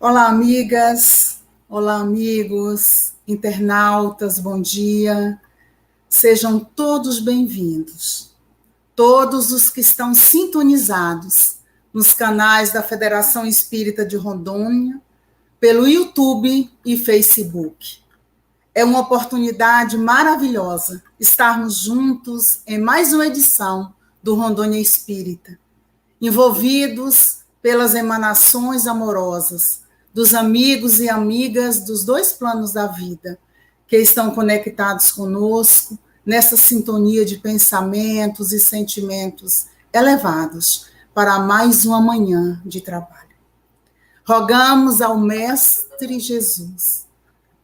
Olá, amigas, olá, amigos, internautas, bom dia. Sejam todos bem-vindos. Todos os que estão sintonizados nos canais da Federação Espírita de Rondônia, pelo YouTube e Facebook. É uma oportunidade maravilhosa estarmos juntos em mais uma edição do Rondônia Espírita, envolvidos pelas emanações amorosas dos amigos e amigas dos dois planos da vida, que estão conectados conosco nessa sintonia de pensamentos e sentimentos elevados para mais uma manhã de trabalho. Rogamos ao Mestre Jesus,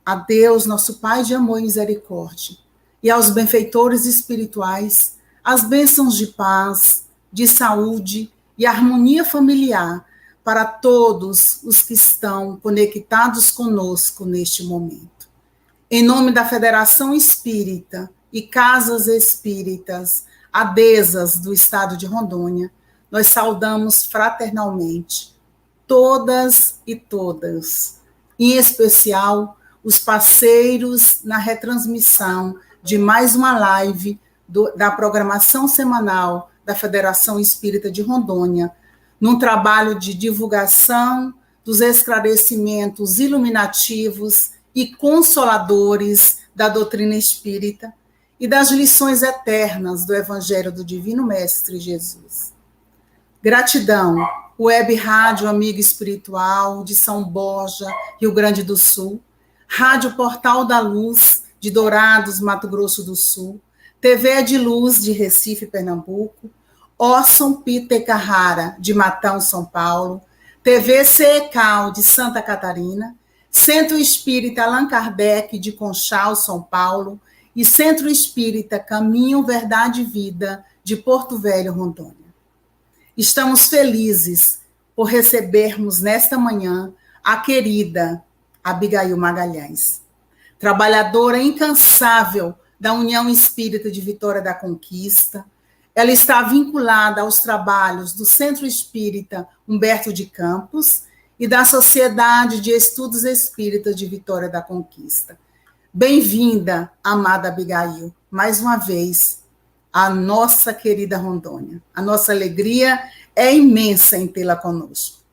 a Deus, nosso Pai de amor e misericórdia, e aos benfeitores espirituais, as bênçãos de paz, de saúde e harmonia familiar para todos os que estão conectados conosco neste momento. Em nome da Federação Espírita e Casas Espíritas adesas do Estado de Rondônia, nós saudamos fraternalmente todas e todas, em especial os parceiros na retransmissão de mais uma live da programação semanal da Federação Espírita de Rondônia, num trabalho de divulgação dos esclarecimentos iluminativos e consoladores da doutrina espírita e das lições eternas do Evangelho do Divino Mestre Jesus. Gratidão, Web Rádio Amigo Espiritual de São Borja, Rio Grande do Sul, Rádio Portal da Luz de Dourados, Mato Grosso do Sul, TV de Luz de Recife, Pernambuco, Orson Peter Carrara de Matão, São Paulo, TV CECAL de Santa Catarina, Centro Espírita Allan Kardec de Conchal, São Paulo, e Centro Espírita Caminho, Verdade e Vida de Porto Velho, Rondônia. Estamos felizes por recebermos nesta manhã a querida Abigail Magalhães, trabalhadora incansável da União Espírita de Vitória da Conquista. Ela está vinculada aos trabalhos do Centro Espírita Humberto de Campos e da Sociedade de Estudos Espíritas de Vitória da Conquista. Bem-vinda, amada Abigail, mais uma vez, à nossa querida Rondônia. A nossa alegria é imensa em tê-la conosco.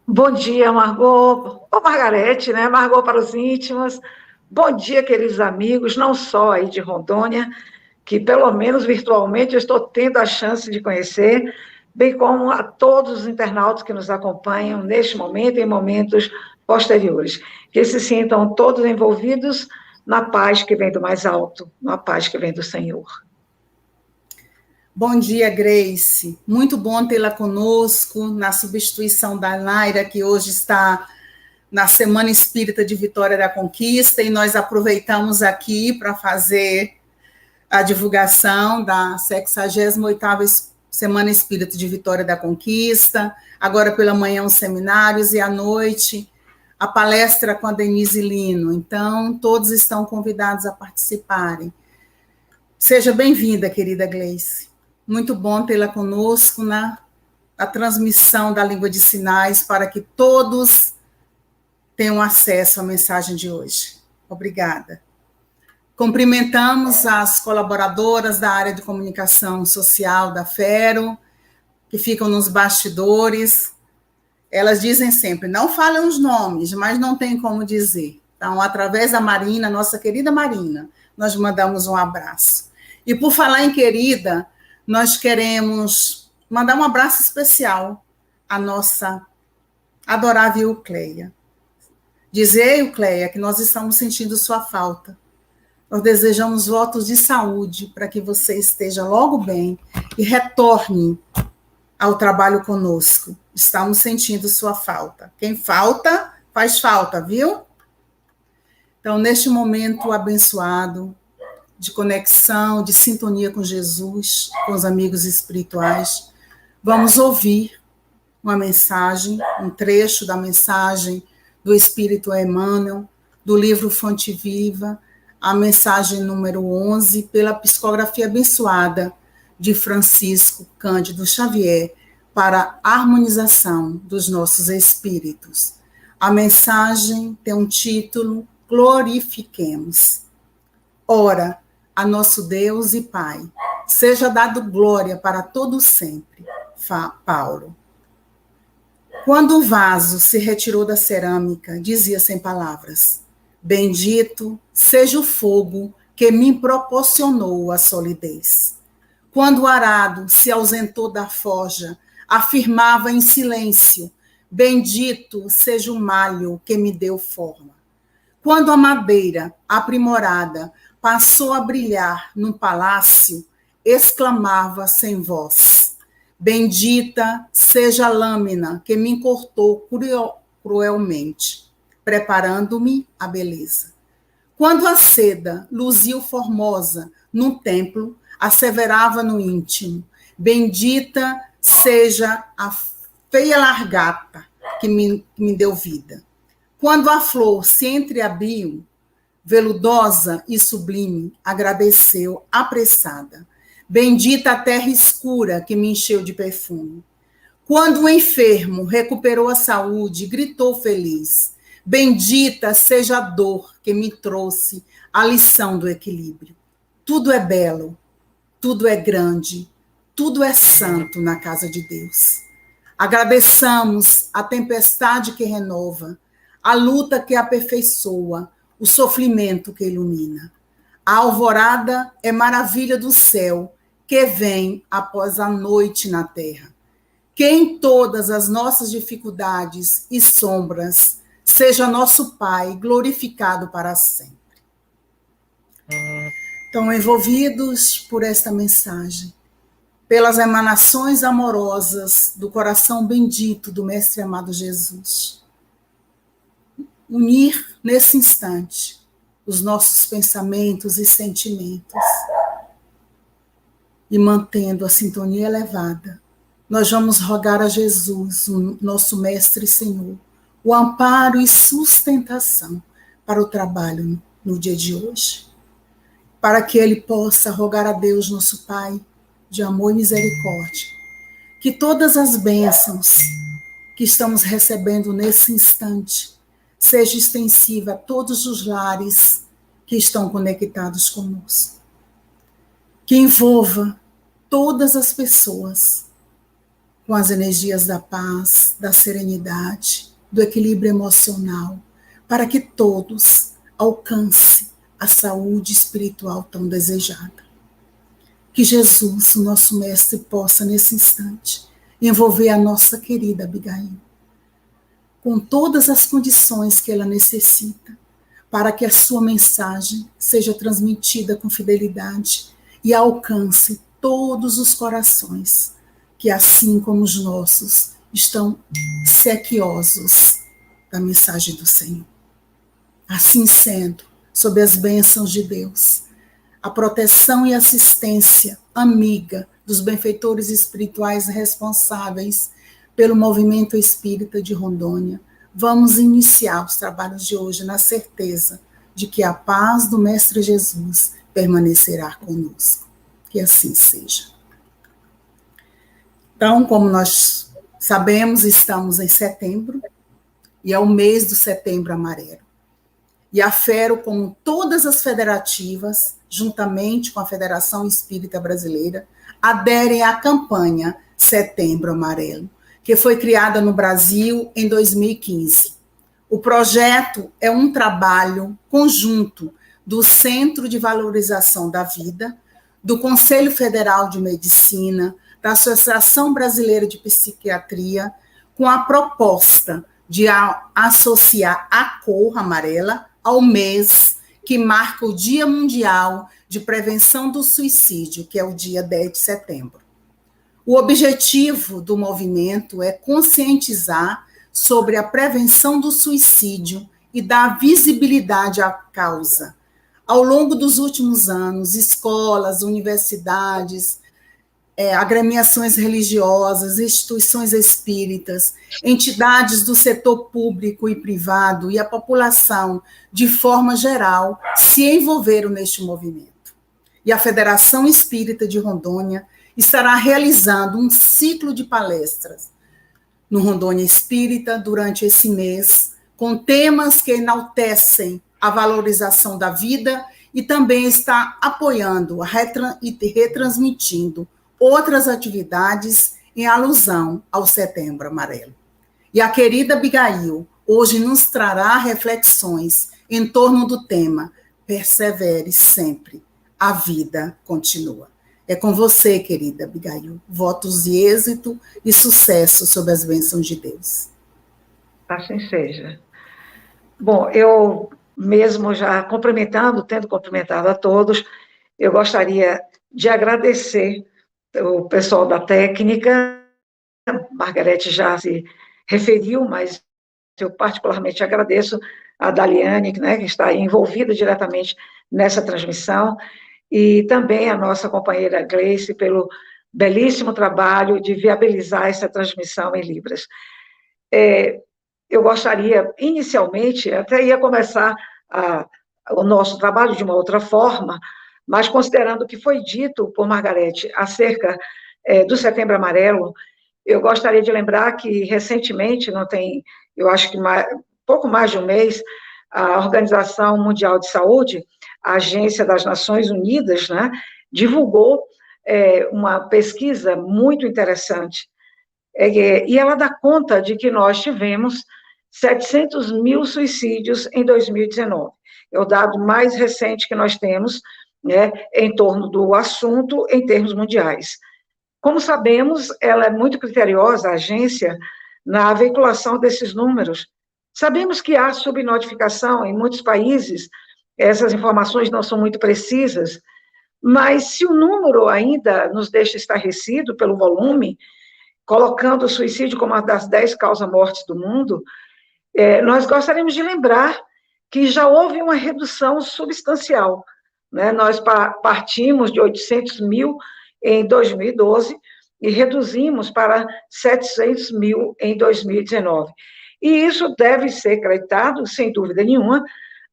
Bom dia, Margot, ou Margarete, né? Margot para os íntimos. Bom dia, queridos amigos, não só aí de Rondônia, que pelo menos virtualmente eu estou tendo a chance de conhecer, bem como a todos os internautas que nos acompanham neste momento e em momentos posteriores. Que se sintam todos envolvidos na paz que vem do mais alto, na paz que vem do Senhor. Bom dia, Grace. Muito bom tê-la conosco, na substituição da Naira, que hoje está na Semana Espírita de Vitória da Conquista, e nós aproveitamos aqui para fazer a divulgação da 68ª Semana Espírita de Vitória da Conquista. Agora pela manhã os seminários e à noite a palestra com a Denise Lino. Então, todos estão convidados a participarem. Seja bem-vinda, querida Gleice. Muito bom tê-la conosco na transmissão da língua de sinais para que todos tenham acesso à mensagem de hoje. Obrigada. Cumprimentamos as colaboradoras da área de comunicação social da FERO, que ficam nos bastidores. Elas dizem sempre, não falam os nomes, mas não tem como dizer. Então, através da Marina, nossa querida Marina, nós mandamos um abraço. E por falar em querida, nós queremos mandar um abraço especial à nossa adorável Eucleia. Dizer, Eucleia, que nós estamos sentindo sua falta. Nós desejamos votos de saúde para que você esteja logo bem e retorne ao trabalho conosco. Estamos sentindo sua falta. Quem falta, faz falta, viu? Então, neste momento abençoado, de conexão, de sintonia com Jesus, com os amigos espirituais, vamos ouvir uma mensagem, um trecho da mensagem do Espírito Emmanuel, do livro Fonte Viva, a mensagem número 11, pela psicografia abençoada de Francisco Cândido Xavier, para a harmonização dos nossos espíritos. A mensagem tem um título: Glorifiquemos. Ora, a nosso Deus e Pai, seja dado glória para todo sempre. Paulo. Quando o vaso se retirou da cerâmica, dizia sem palavras: bendito seja o fogo que me proporcionou a solidez. Quando o arado se ausentou da forja, afirmava em silêncio: bendito seja o malho que me deu forma. Quando a madeira aprimorada passou a brilhar num palácio, exclamava sem voz: bendita seja a lâmina que me cortou cruelmente, preparando-me a beleza. Quando a seda luziu formosa num templo, asseverava no íntimo: bendita seja a feia largata que me deu vida. Quando a flor se entreabriu, veludosa e sublime, agradeceu apressada: bendita a terra escura que me encheu de perfume. Quando o enfermo recuperou a saúde, gritou feliz: bendita seja a dor que me trouxe a lição do equilíbrio. Tudo é belo, tudo é grande, tudo é santo na casa de Deus. Agradeçamos a tempestade que renova, a luta que aperfeiçoa, o sofrimento que ilumina. A alvorada é maravilha do céu que vem após a noite na terra. Que em todas as nossas dificuldades e sombras seja nosso Pai glorificado para sempre. Então, envolvidos por esta mensagem, pelas emanações amorosas do coração bendito do Mestre amado Jesus, unir nesse instante os nossos pensamentos e sentimentos e mantendo a sintonia elevada, nós vamos rogar a Jesus, o nosso Mestre e Senhor, o amparo e sustentação para o trabalho no dia de hoje, para que Ele possa rogar a Deus, nosso Pai, de amor e misericórdia, que todas as bênçãos que estamos recebendo nesse instante seja extensiva a todos os lares que estão conectados conosco, que envolva todas as pessoas com as energias da paz, da serenidade, do equilíbrio emocional, para que todos alcancem a saúde espiritual tão desejada. Que Jesus, o nosso Mestre, possa, nesse instante, envolver a nossa querida Abigail com todas as condições que ela necessita, para que a sua mensagem seja transmitida com fidelidade e alcance todos os corações, que assim como os nossos, estão sequiosos da mensagem do Senhor. Assim sendo, sob as bênçãos de Deus, a proteção e assistência amiga dos benfeitores espirituais responsáveis pelo movimento espírita de Rondônia, vamos iniciar os trabalhos de hoje na certeza de que a paz do Mestre Jesus permanecerá conosco. Que assim seja. Então, como nós sabemos, estamos em setembro, e é o mês do Setembro Amarelo. E a FERO, como todas as federativas, juntamente com a Federação Espírita Brasileira, aderem à campanha Setembro Amarelo, que foi criada no Brasil em 2015. O projeto é um trabalho conjunto do Centro de Valorização da Vida, do Conselho Federal de Medicina, da Associação Brasileira de Psiquiatria, com a proposta de associar a cor amarela ao mês que marca o Dia Mundial de Prevenção do Suicídio, que é o dia 10 de setembro. O objetivo do movimento é conscientizar sobre a prevenção do suicídio e dar visibilidade à causa. Ao longo dos últimos anos, escolas, universidades, agremiações religiosas, instituições espíritas, entidades do setor público e privado e a população, de forma geral, se envolveram neste movimento. E a Federação Espírita de Rondônia estará realizando um ciclo de palestras no Rondônia Espírita durante esse mês, com temas que enaltecem a valorização da vida e também está apoiando e retransmitindo outras atividades em alusão ao Setembro Amarelo. E a querida Abigail hoje nos trará reflexões em torno do tema Persevere sempre, a vida continua. É com você, querida Abigail. Votos de êxito e sucesso sob as bênçãos de Deus. Assim seja. Bom, eu mesmo já tendo cumprimentado a todos, eu gostaria de agradecer o pessoal da técnica. Margarete já se referiu, mas eu particularmente agradeço a Daliane, né, que está envolvida diretamente nessa transmissão, e também a nossa companheira Gleice pelo belíssimo trabalho de viabilizar essa transmissão em Libras. Eu gostaria, inicialmente, até ia começar o nosso trabalho de uma outra forma, mas considerando o que foi dito por Margarete acerca do Setembro Amarelo, eu gostaria de lembrar que, recentemente, não tem, eu acho que pouco mais de um mês, a Organização Mundial de Saúde, a Agência das Nações Unidas, né, divulgou uma pesquisa muito interessante, e ela dá conta de que nós tivemos 700 mil suicídios em 2019. É o dado mais recente que nós temos, né, em torno do assunto em termos mundiais. Como sabemos, ela é muito criteriosa, a agência, na veiculação desses números. Sabemos que há subnotificação em muitos países, essas informações não são muito precisas, mas se o número ainda nos deixa estarrecido pelo volume, colocando o suicídio como uma das 10 causas-mortes do mundo, nós gostaríamos de lembrar que já houve uma redução substancial, né? Nós partimos de 800 mil em 2012 e reduzimos para 700 mil em 2019. E isso deve ser creditado, sem dúvida nenhuma,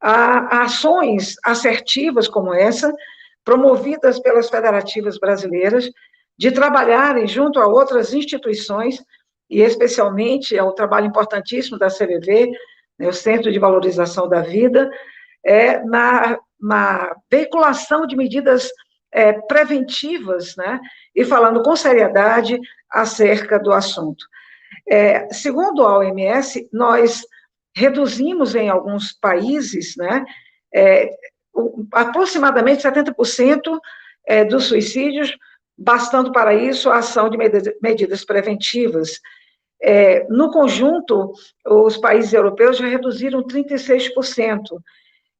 a ações assertivas como essa, promovidas pelas federativas brasileiras, de trabalharem junto a outras instituições, e especialmente ao trabalho importantíssimo da CVV, né, o Centro de Valorização da Vida, na veiculação de medidas preventivas, né, e falando com seriedade acerca do assunto. Segundo a OMS, nós reduzimos em alguns países, né, aproximadamente 70% dos suicídios, bastando para isso a ação de medidas preventivas. No conjunto, os países europeus já reduziram 36%,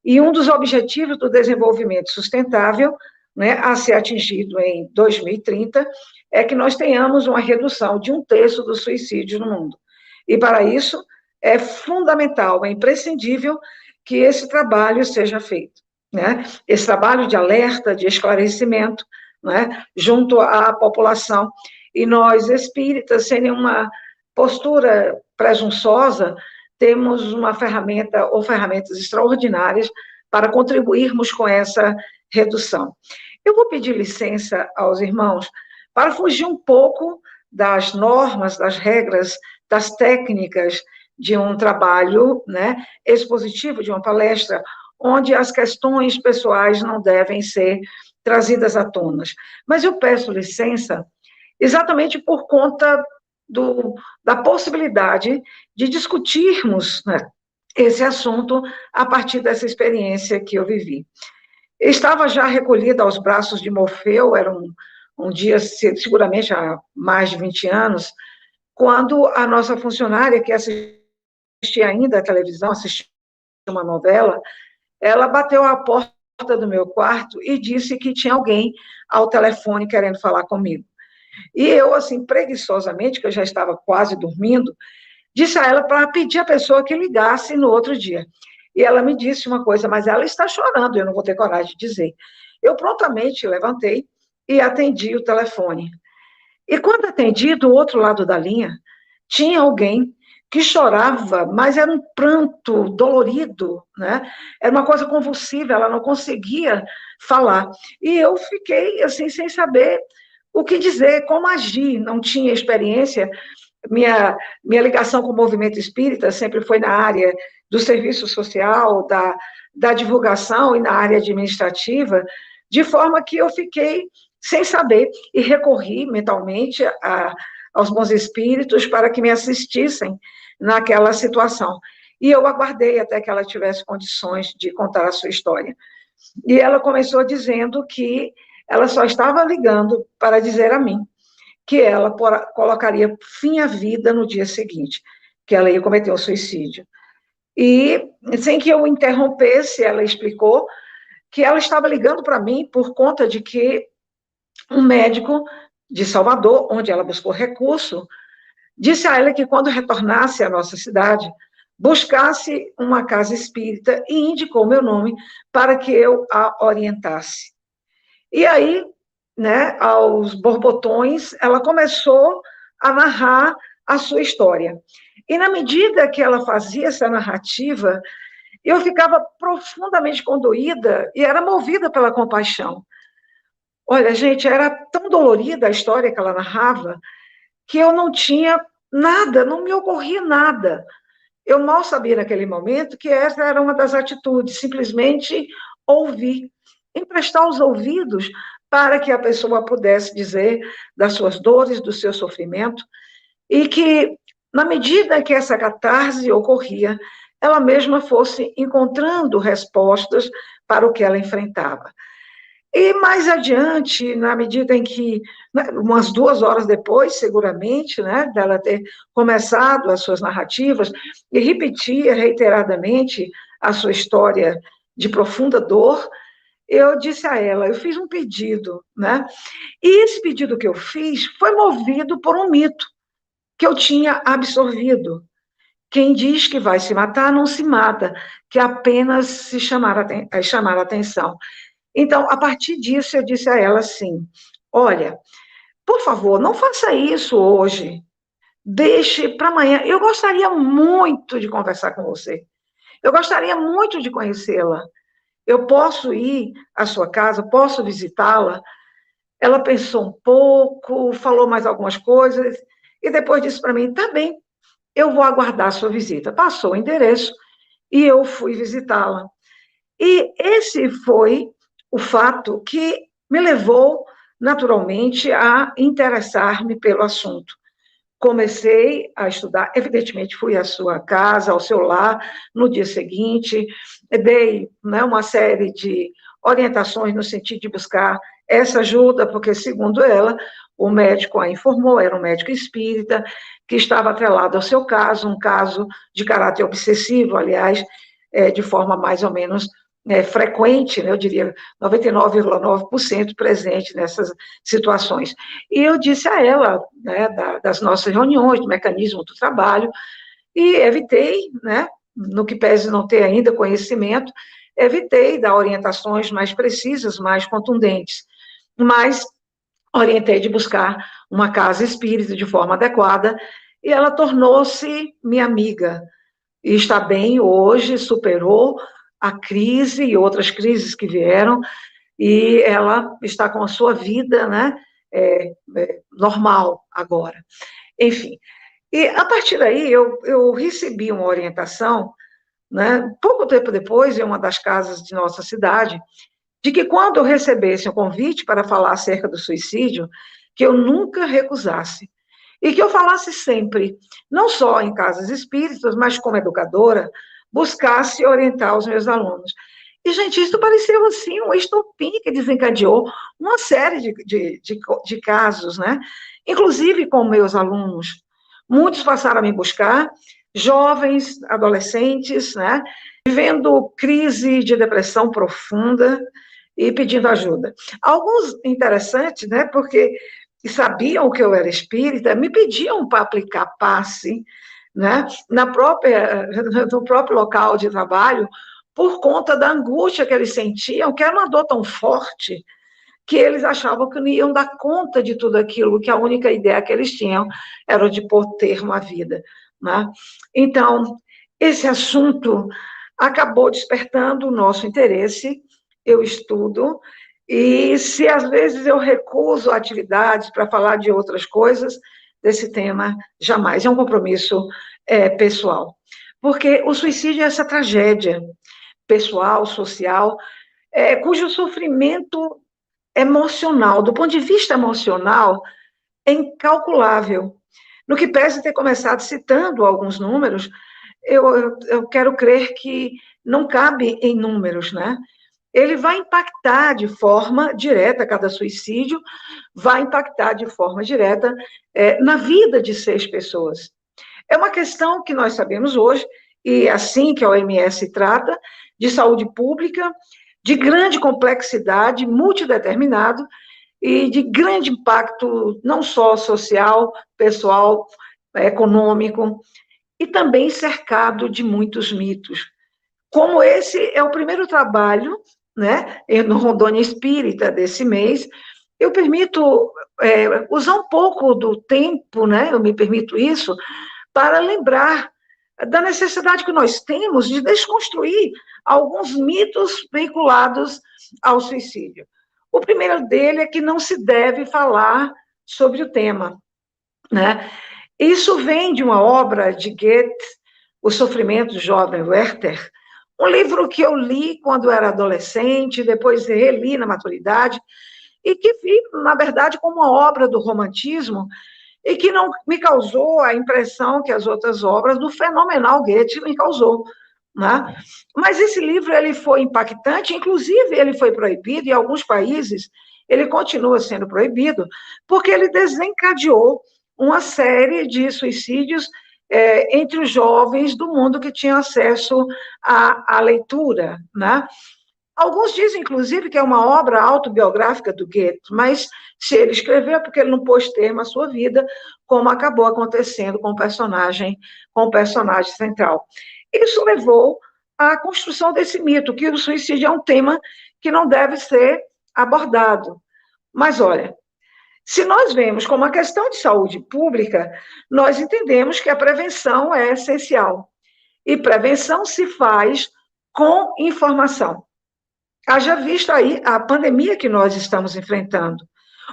e um dos objetivos do desenvolvimento sustentável, né, a ser atingido em 2030, é que nós tenhamos uma redução de 1/3 dos suicídios no mundo. E, para isso, é fundamental, é imprescindível que esse trabalho seja feito, né? Esse trabalho de alerta, de esclarecimento, né, junto à população. E nós, espíritas, sem nenhuma postura presunçosa, temos uma ferramenta ou ferramentas extraordinárias para contribuirmos com essa redução. Eu vou pedir licença aos irmãos para fugir um pouco das normas, das regras, das técnicas de um trabalho, né, expositivo, de uma palestra, onde as questões pessoais não devem ser trazidas à tona. Mas eu peço licença exatamente por conta da possibilidade de discutirmos, né, esse assunto a partir dessa experiência que eu vivi. Eu estava já recolhida aos braços de Morfeu, era um dia, seguramente há mais de 20 anos, quando a nossa funcionária, que assistia ainda à televisão, assistia uma novela, ela bateu à porta do meu quarto e disse que tinha alguém ao telefone querendo falar comigo. E eu, assim, preguiçosamente, que eu já estava quase dormindo, disse a ela para pedir à pessoa que ligasse no outro dia. E ela me disse uma coisa, mas ela está chorando, eu não vou ter coragem de dizer. Eu prontamente levantei e atendi o telefone. E quando atendi, do outro lado da linha, tinha alguém que chorava, mas era um pranto dolorido, né? Era uma coisa convulsiva, ela não conseguia falar. E eu fiquei, assim, sem saber o que dizer, como agir, não tinha experiência. Minha ligação com o movimento espírita sempre foi na área do serviço social, da divulgação e na área administrativa, de forma que eu fiquei sem saber e recorri mentalmente aos bons espíritos para que me assistissem naquela situação. E eu aguardei até que ela tivesse condições de contar a sua história. E ela começou dizendo que ela só estava ligando para dizer a mim que ela colocaria fim à vida no dia seguinte, que ela ia cometer um suicídio. E, sem que eu interrompesse, ela explicou que ela estava ligando para mim por conta de que um médico de Salvador, onde ela buscou recurso, disse a ela que quando retornasse à nossa cidade, buscasse uma casa espírita e indicou meu nome para que eu a orientasse. E aí, né, aos borbotões, ela começou a narrar a sua história. E na medida que ela fazia essa narrativa, eu ficava profundamente condoída e era movida pela compaixão. Olha, gente, era tão dolorida a história que ela narrava que eu não tinha nada, não me ocorria nada. Eu mal sabia naquele momento que essa era uma das atitudes, simplesmente ouvir, emprestar os ouvidos para que a pessoa pudesse dizer das suas dores, do seu sofrimento, e que, na medida que essa catarse ocorria, ela mesma fosse encontrando respostas para o que ela enfrentava. E mais adiante, na medida em que, né, umas 2 horas depois, seguramente, né, dela ter começado as suas narrativas e repetia reiteradamente a sua história de profunda dor, eu disse a ela, eu fiz um pedido, né? E esse pedido que eu fiz foi movido por um mito que eu tinha absorvido. Quem diz que vai se matar, não se mata, que apenas se chamar a atenção. Então, a partir disso, eu disse a ela assim, olha, por favor, não faça isso hoje, deixe para amanhã. Eu gostaria muito de conversar com você, eu gostaria muito de conhecê-la. Eu posso ir à sua casa, posso visitá-la? Ela pensou um pouco, falou mais algumas coisas, e depois disse para mim, tá bem, eu vou aguardar a sua visita. Passou o endereço e eu fui visitá-la. E esse foi o fato que me levou, naturalmente, a interessar-me pelo assunto. Comecei a estudar, evidentemente, fui à sua casa, ao seu lar, no dia seguinte, dei, né, uma série de orientações no sentido de buscar essa ajuda, porque, segundo ela, o médico a informou, era um médico espírita, que estava atrelado ao seu caso, um caso de caráter obsessivo, aliás, de forma mais ou menos frequente, né, eu diria 99,9% presente nessas situações. E eu disse a ela, né, das nossas reuniões, do mecanismo do trabalho, e evitei, né, no que pese não ter ainda conhecimento, evitei dar orientações mais precisas, mais contundentes, mas orientei de buscar uma casa espírita de forma adequada, e ela tornou-se minha amiga, e está bem hoje, superou a crise e outras crises que vieram, e ela está com a sua vida, né, normal agora. Enfim, e a partir daí eu recebi uma orientação, né, pouco tempo depois, em uma das casas de nossa cidade, de que quando eu recebesse um convite para falar acerca do suicídio, que eu nunca recusasse. E que eu falasse sempre, não só em casas espíritas, mas como educadora, buscasse orientar os meus alunos. E, gente, isso pareceu, assim, um estopim que desencadeou uma série de casos, né? Inclusive com meus alunos. Muitos passaram a me buscar, jovens, adolescentes, né? Vivendo crise de depressão profunda e pedindo ajuda. Alguns interessantes, né? Porque sabiam que eu era espírita, me pediam para aplicar passe, né, no próprio local de trabalho, por conta da angústia que eles sentiam, que era uma dor tão forte, que eles achavam que não iam dar conta de tudo aquilo, que a única ideia que eles tinham era de ter uma vida. Né? Então, esse assunto acabou despertando o nosso interesse, eu estudo, E se às vezes eu recuso atividades para falar de outras coisas, desse tema, jamais. É um compromisso pessoal. Porque o suicídio é essa tragédia pessoal, social, cujo sofrimento emocional, do ponto de vista emocional, é incalculável. No que pese ter começado citando alguns números, eu quero crer que não cabe em números, né? Ele vai impactar de forma direta, cada suicídio vai impactar de forma direta na vida de 6 pessoas. É uma questão que nós sabemos hoje, e assim que a OMS trata, de saúde pública, de grande complexidade, multideterminado, e de grande impacto, não só social, pessoal, econômico, e também cercado de muitos mitos. Como esse é o primeiro trabalho, né, no Rondônia Espírita desse mês, eu permito usar um pouco do tempo, né, eu me permito isso, para lembrar da necessidade que nós temos de desconstruir alguns mitos vinculados ao suicídio. O primeiro dele é que não se deve falar sobre o tema, né? Isso vem de uma obra de Goethe, O Sofrimento do Jovem Werther, um livro que eu li quando era adolescente, depois reli na maturidade, e que vi, na verdade, como uma obra do romantismo, e que não me causou a impressão que as outras obras do fenomenal Goethe me causou, né? Mas esse livro ele foi impactante, inclusive ele foi proibido, em alguns países ele continua sendo proibido, porque ele desencadeou uma série de suicídios entre os jovens do mundo que tinham acesso à leitura, né? Alguns dizem, inclusive, que é uma obra autobiográfica do Goethe, mas se ele escreveu é porque ele não pôs termo à sua vida, como acabou acontecendo com o personagem central. Isso levou à construção desse mito, que o suicídio é um tema que não deve ser abordado. Mas, olha, se nós vemos como uma questão de saúde pública, nós entendemos que a prevenção é essencial. E prevenção se faz com informação. Haja visto aí a pandemia que nós estamos enfrentando.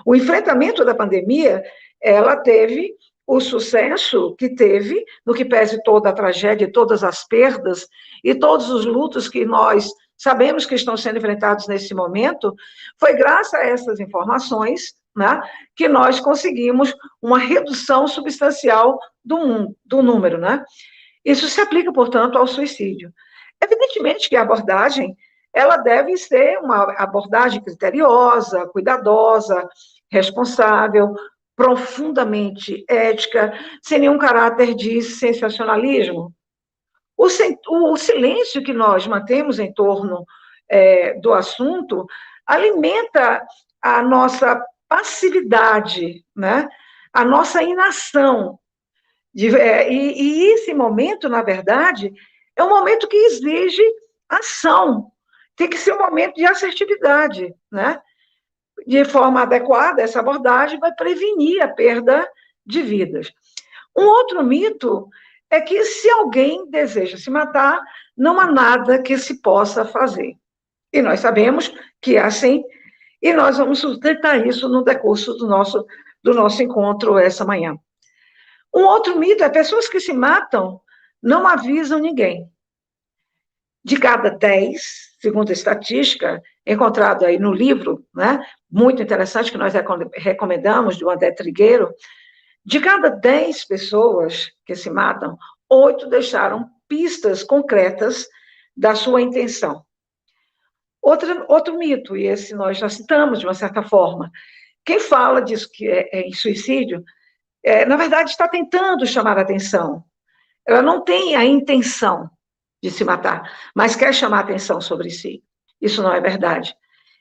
O enfrentamento da pandemia, ela teve o sucesso que teve, no que pese toda a tragédia, todas as perdas e todos os lutos que nós sabemos que estão sendo enfrentados nesse momento, foi graças a essas informações, né, que nós conseguimos uma redução substancial do número, né? Isso se aplica, portanto, ao suicídio. Evidentemente que a abordagem ela deve ser uma abordagem criteriosa, cuidadosa, responsável, profundamente ética, sem nenhum caráter de sensacionalismo. O silêncio que nós mantemos em torno do assunto alimenta a nossa passividade, né? A nossa inação. E esse momento, na verdade, é um momento que exige ação. Tem que ser um momento de assertividade, né? De forma adequada, essa abordagem vai prevenir a perda de vidas. Um outro mito é que se alguém deseja se matar, não há nada que se possa fazer. E nós sabemos que é assim, e nós vamos sustentar isso no decurso do nosso encontro essa manhã. Um outro mito é pessoas que se matam não avisam ninguém. De cada 10, segundo a estatística, encontrado aí no livro, né, muito interessante, que nós recomendamos, do André Trigueiro, de cada 10 pessoas que se matam, 8 deixaram pistas concretas da sua intenção. Outro mito, e esse nós já citamos de uma certa forma, quem fala disso que é em suicídio, na verdade está tentando chamar a atenção. Ela não tem a intenção de se matar, mas quer chamar a atenção sobre si. Isso não é verdade.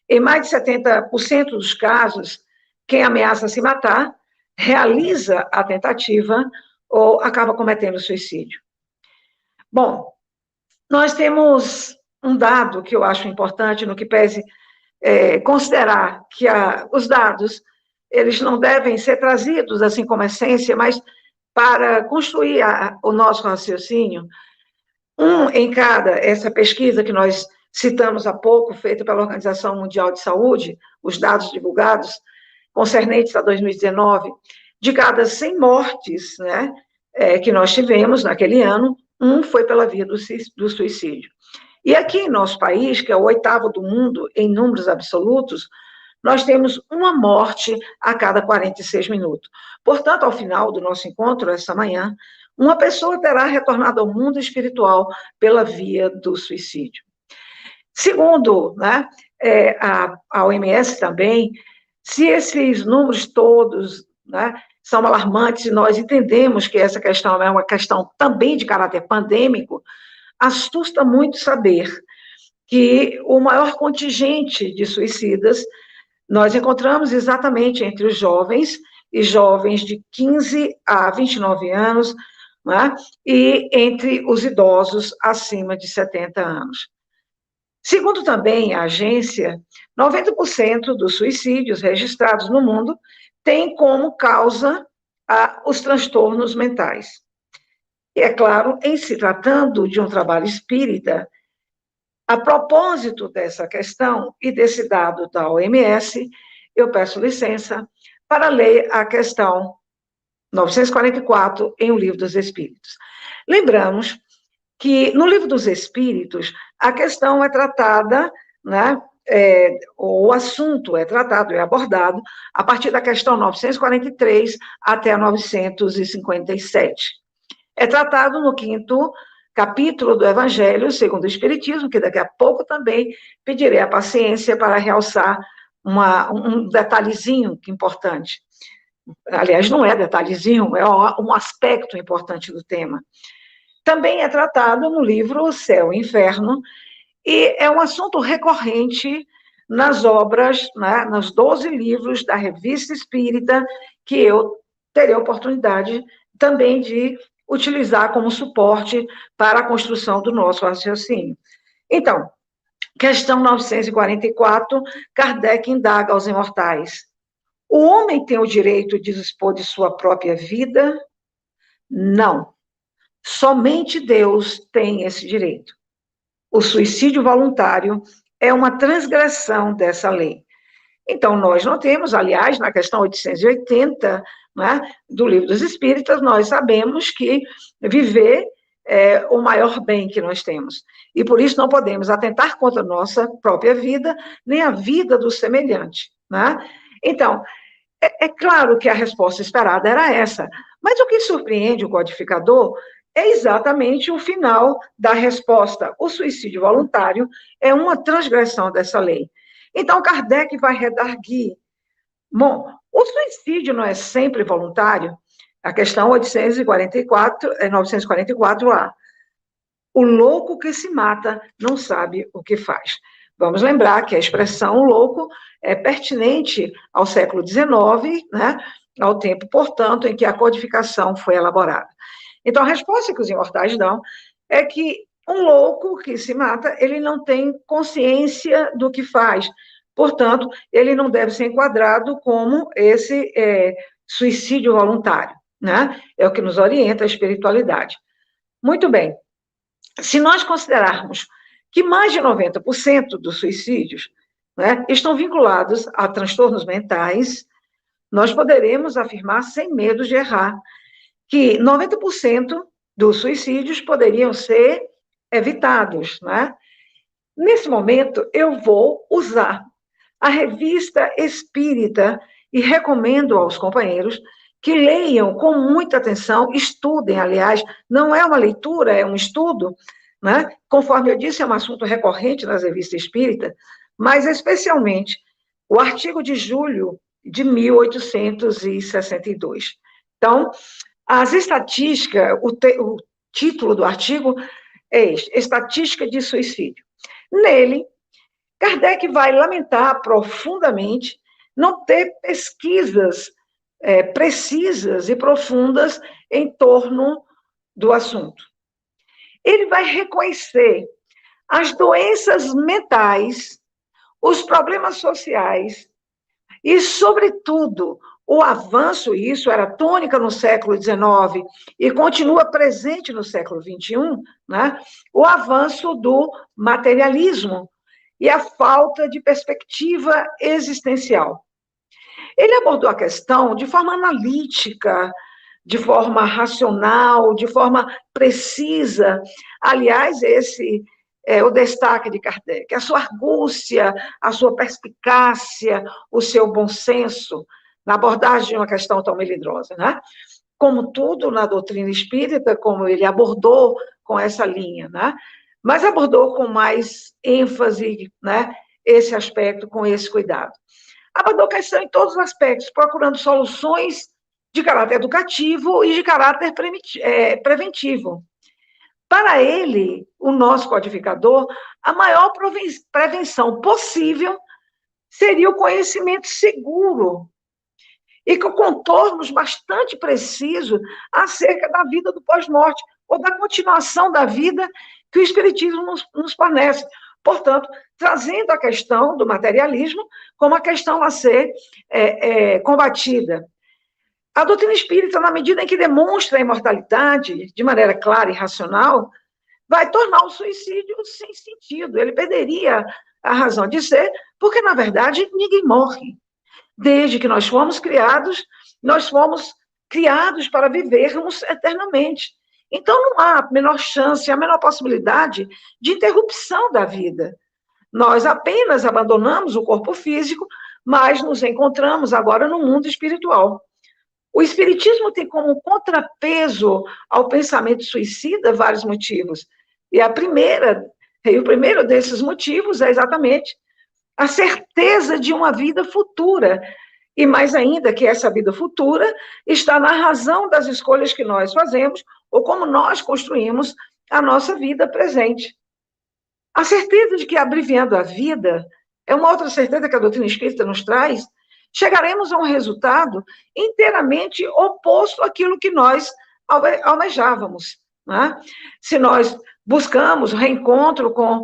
Em mais de 70% dos casos, quem ameaça se matar realiza a tentativa ou acaba cometendo suicídio. Bom, nós temos um dado que eu acho importante, no que pese considerar que os dados eles não devem ser trazidos assim como essência, mas para construir o nosso raciocínio. Em cada, essa pesquisa que nós citamos há pouco, feito pela Organização Mundial de Saúde, os dados divulgados concernentes a 2019, de cada 100 mortes, né, que nós tivemos naquele ano, um foi pela via do suicídio. E aqui em nosso país, que é o 8º do mundo em números absolutos, nós temos uma morte a cada 46 minutos. Portanto, ao final do nosso encontro, essa manhã, uma pessoa terá retornado ao mundo espiritual pela via do suicídio. Segundo, né, a OMS também, se esses números todos, né, são alarmantes e nós entendemos que essa questão é uma questão também de caráter pandêmico, assusta muito saber que o maior contingente de suicidas nós encontramos exatamente entre os jovens e jovens de 15 a 29 anos, né, e entre os idosos acima de 70 anos. Segundo também a agência, 90% dos suicídios registrados no mundo têm como causa os transtornos mentais. E, é claro, em se tratando de um trabalho espírita, a propósito dessa questão e desse dado da OMS, eu peço licença para ler a questão 944 em O Livro dos Espíritos. Lembramos que no Livro dos Espíritos, a questão é tratada, né, o assunto é tratado, é abordado, a partir da questão 943 até a 957. É tratado no 5º capítulo do Evangelho segundo o Espiritismo, que daqui a pouco também pedirei a paciência para realçar um detalhezinho importante. Aliás, não é detalhezinho, é um aspecto importante do tema. Também é tratado no livro Céu e Inferno, e é um assunto recorrente nas obras, né, nos 12 livros da Revista Espírita, que eu terei a oportunidade também de utilizar como suporte para a construção do nosso raciocínio. Então, questão 944, Kardec indaga aos imortais: o homem tem o direito de dispor de sua própria vida? Não. Somente Deus tem esse direito. O suicídio voluntário é uma transgressão dessa lei. Então, nós não temos, aliás, na questão 880, né, do Livro dos Espíritos, nós sabemos que viver é o maior bem que nós temos. E por isso não podemos atentar contra a nossa própria vida, nem a vida do semelhante. Né? Então, é claro que a resposta esperada era essa, mas o que surpreende o codificador é exatamente o final da resposta. O suicídio voluntário é uma transgressão dessa lei. Então, Kardec vai redarguir. Bom, o suicídio não é sempre voluntário? A questão 944A. O louco que se mata não sabe o que faz. Vamos lembrar que a expressão louco é pertinente ao século XIX, né, ao tempo, portanto, em que a codificação foi elaborada. Então, a resposta que os imortais dão é que um louco que se mata, ele não tem consciência do que faz. Portanto, ele não deve ser enquadrado como esse suicídio voluntário, né? É o que nos orienta a espiritualidade. Muito bem. Se nós considerarmos que mais de 90% dos suicídios, né, estão vinculados a transtornos mentais, nós poderemos afirmar, sem medo de errar, que 90% dos suicídios poderiam ser evitados, né? Nesse momento, eu vou usar a Revista Espírita e recomendo aos companheiros que leiam com muita atenção, estudem, aliás, não é uma leitura, é um estudo, né? Conforme eu disse, é um assunto recorrente nas revistas espíritas, mas especialmente o artigo de julho de 1862. Então, as estatísticas, o título do artigo é este: Estatística de Suicídio. Nele, Kardec vai lamentar profundamente não ter pesquisas precisas e profundas em torno do assunto. Ele vai reconhecer as doenças mentais, os problemas sociais e, sobretudo, o avanço, e isso era tônica no século XIX e continua presente no século XXI, né? O avanço do materialismo e a falta de perspectiva existencial. Ele abordou a questão de forma analítica, de forma racional, de forma precisa. Aliás, esse é o destaque de Kardec, a sua argúcia, a sua perspicácia, o seu bom senso na abordagem de uma questão tão melindrosa, né? Como tudo na doutrina espírita, como ele abordou com essa linha, né? Mas abordou com mais ênfase, né? Esse aspecto, com esse cuidado. Abordou a questão em todos os aspectos, procurando soluções de caráter educativo e de caráter preventivo. Para ele, o nosso codificador, a maior prevenção possível seria o conhecimento seguro e com contornos bastante precisos acerca da vida do pós-morte ou da continuação da vida que o Espiritismo nos fornece. Portanto, trazendo a questão do materialismo como a questão a ser combatida. A doutrina espírita, na medida em que demonstra a imortalidade de maneira clara e racional, vai tornar o suicídio sem sentido. Ele perderia a razão de ser, porque, na verdade, ninguém morre. Desde que nós fomos criados para vivermos eternamente. Então, não há a menor chance, a menor possibilidade de interrupção da vida. Nós apenas abandonamos o corpo físico, mas nos encontramos agora no mundo espiritual. O Espiritismo tem como contrapeso ao pensamento suicida vários motivos. E o primeiro desses motivos é exatamente a certeza de uma vida futura. E mais ainda que essa vida futura está na razão das escolhas que nós fazemos ou como nós construímos a nossa vida presente. A certeza de que, abreviando a vida, é uma outra certeza que a doutrina espírita nos traz, chegaremos a um resultado inteiramente oposto àquilo que nós almejávamos. Né? Se nós buscamos o reencontro com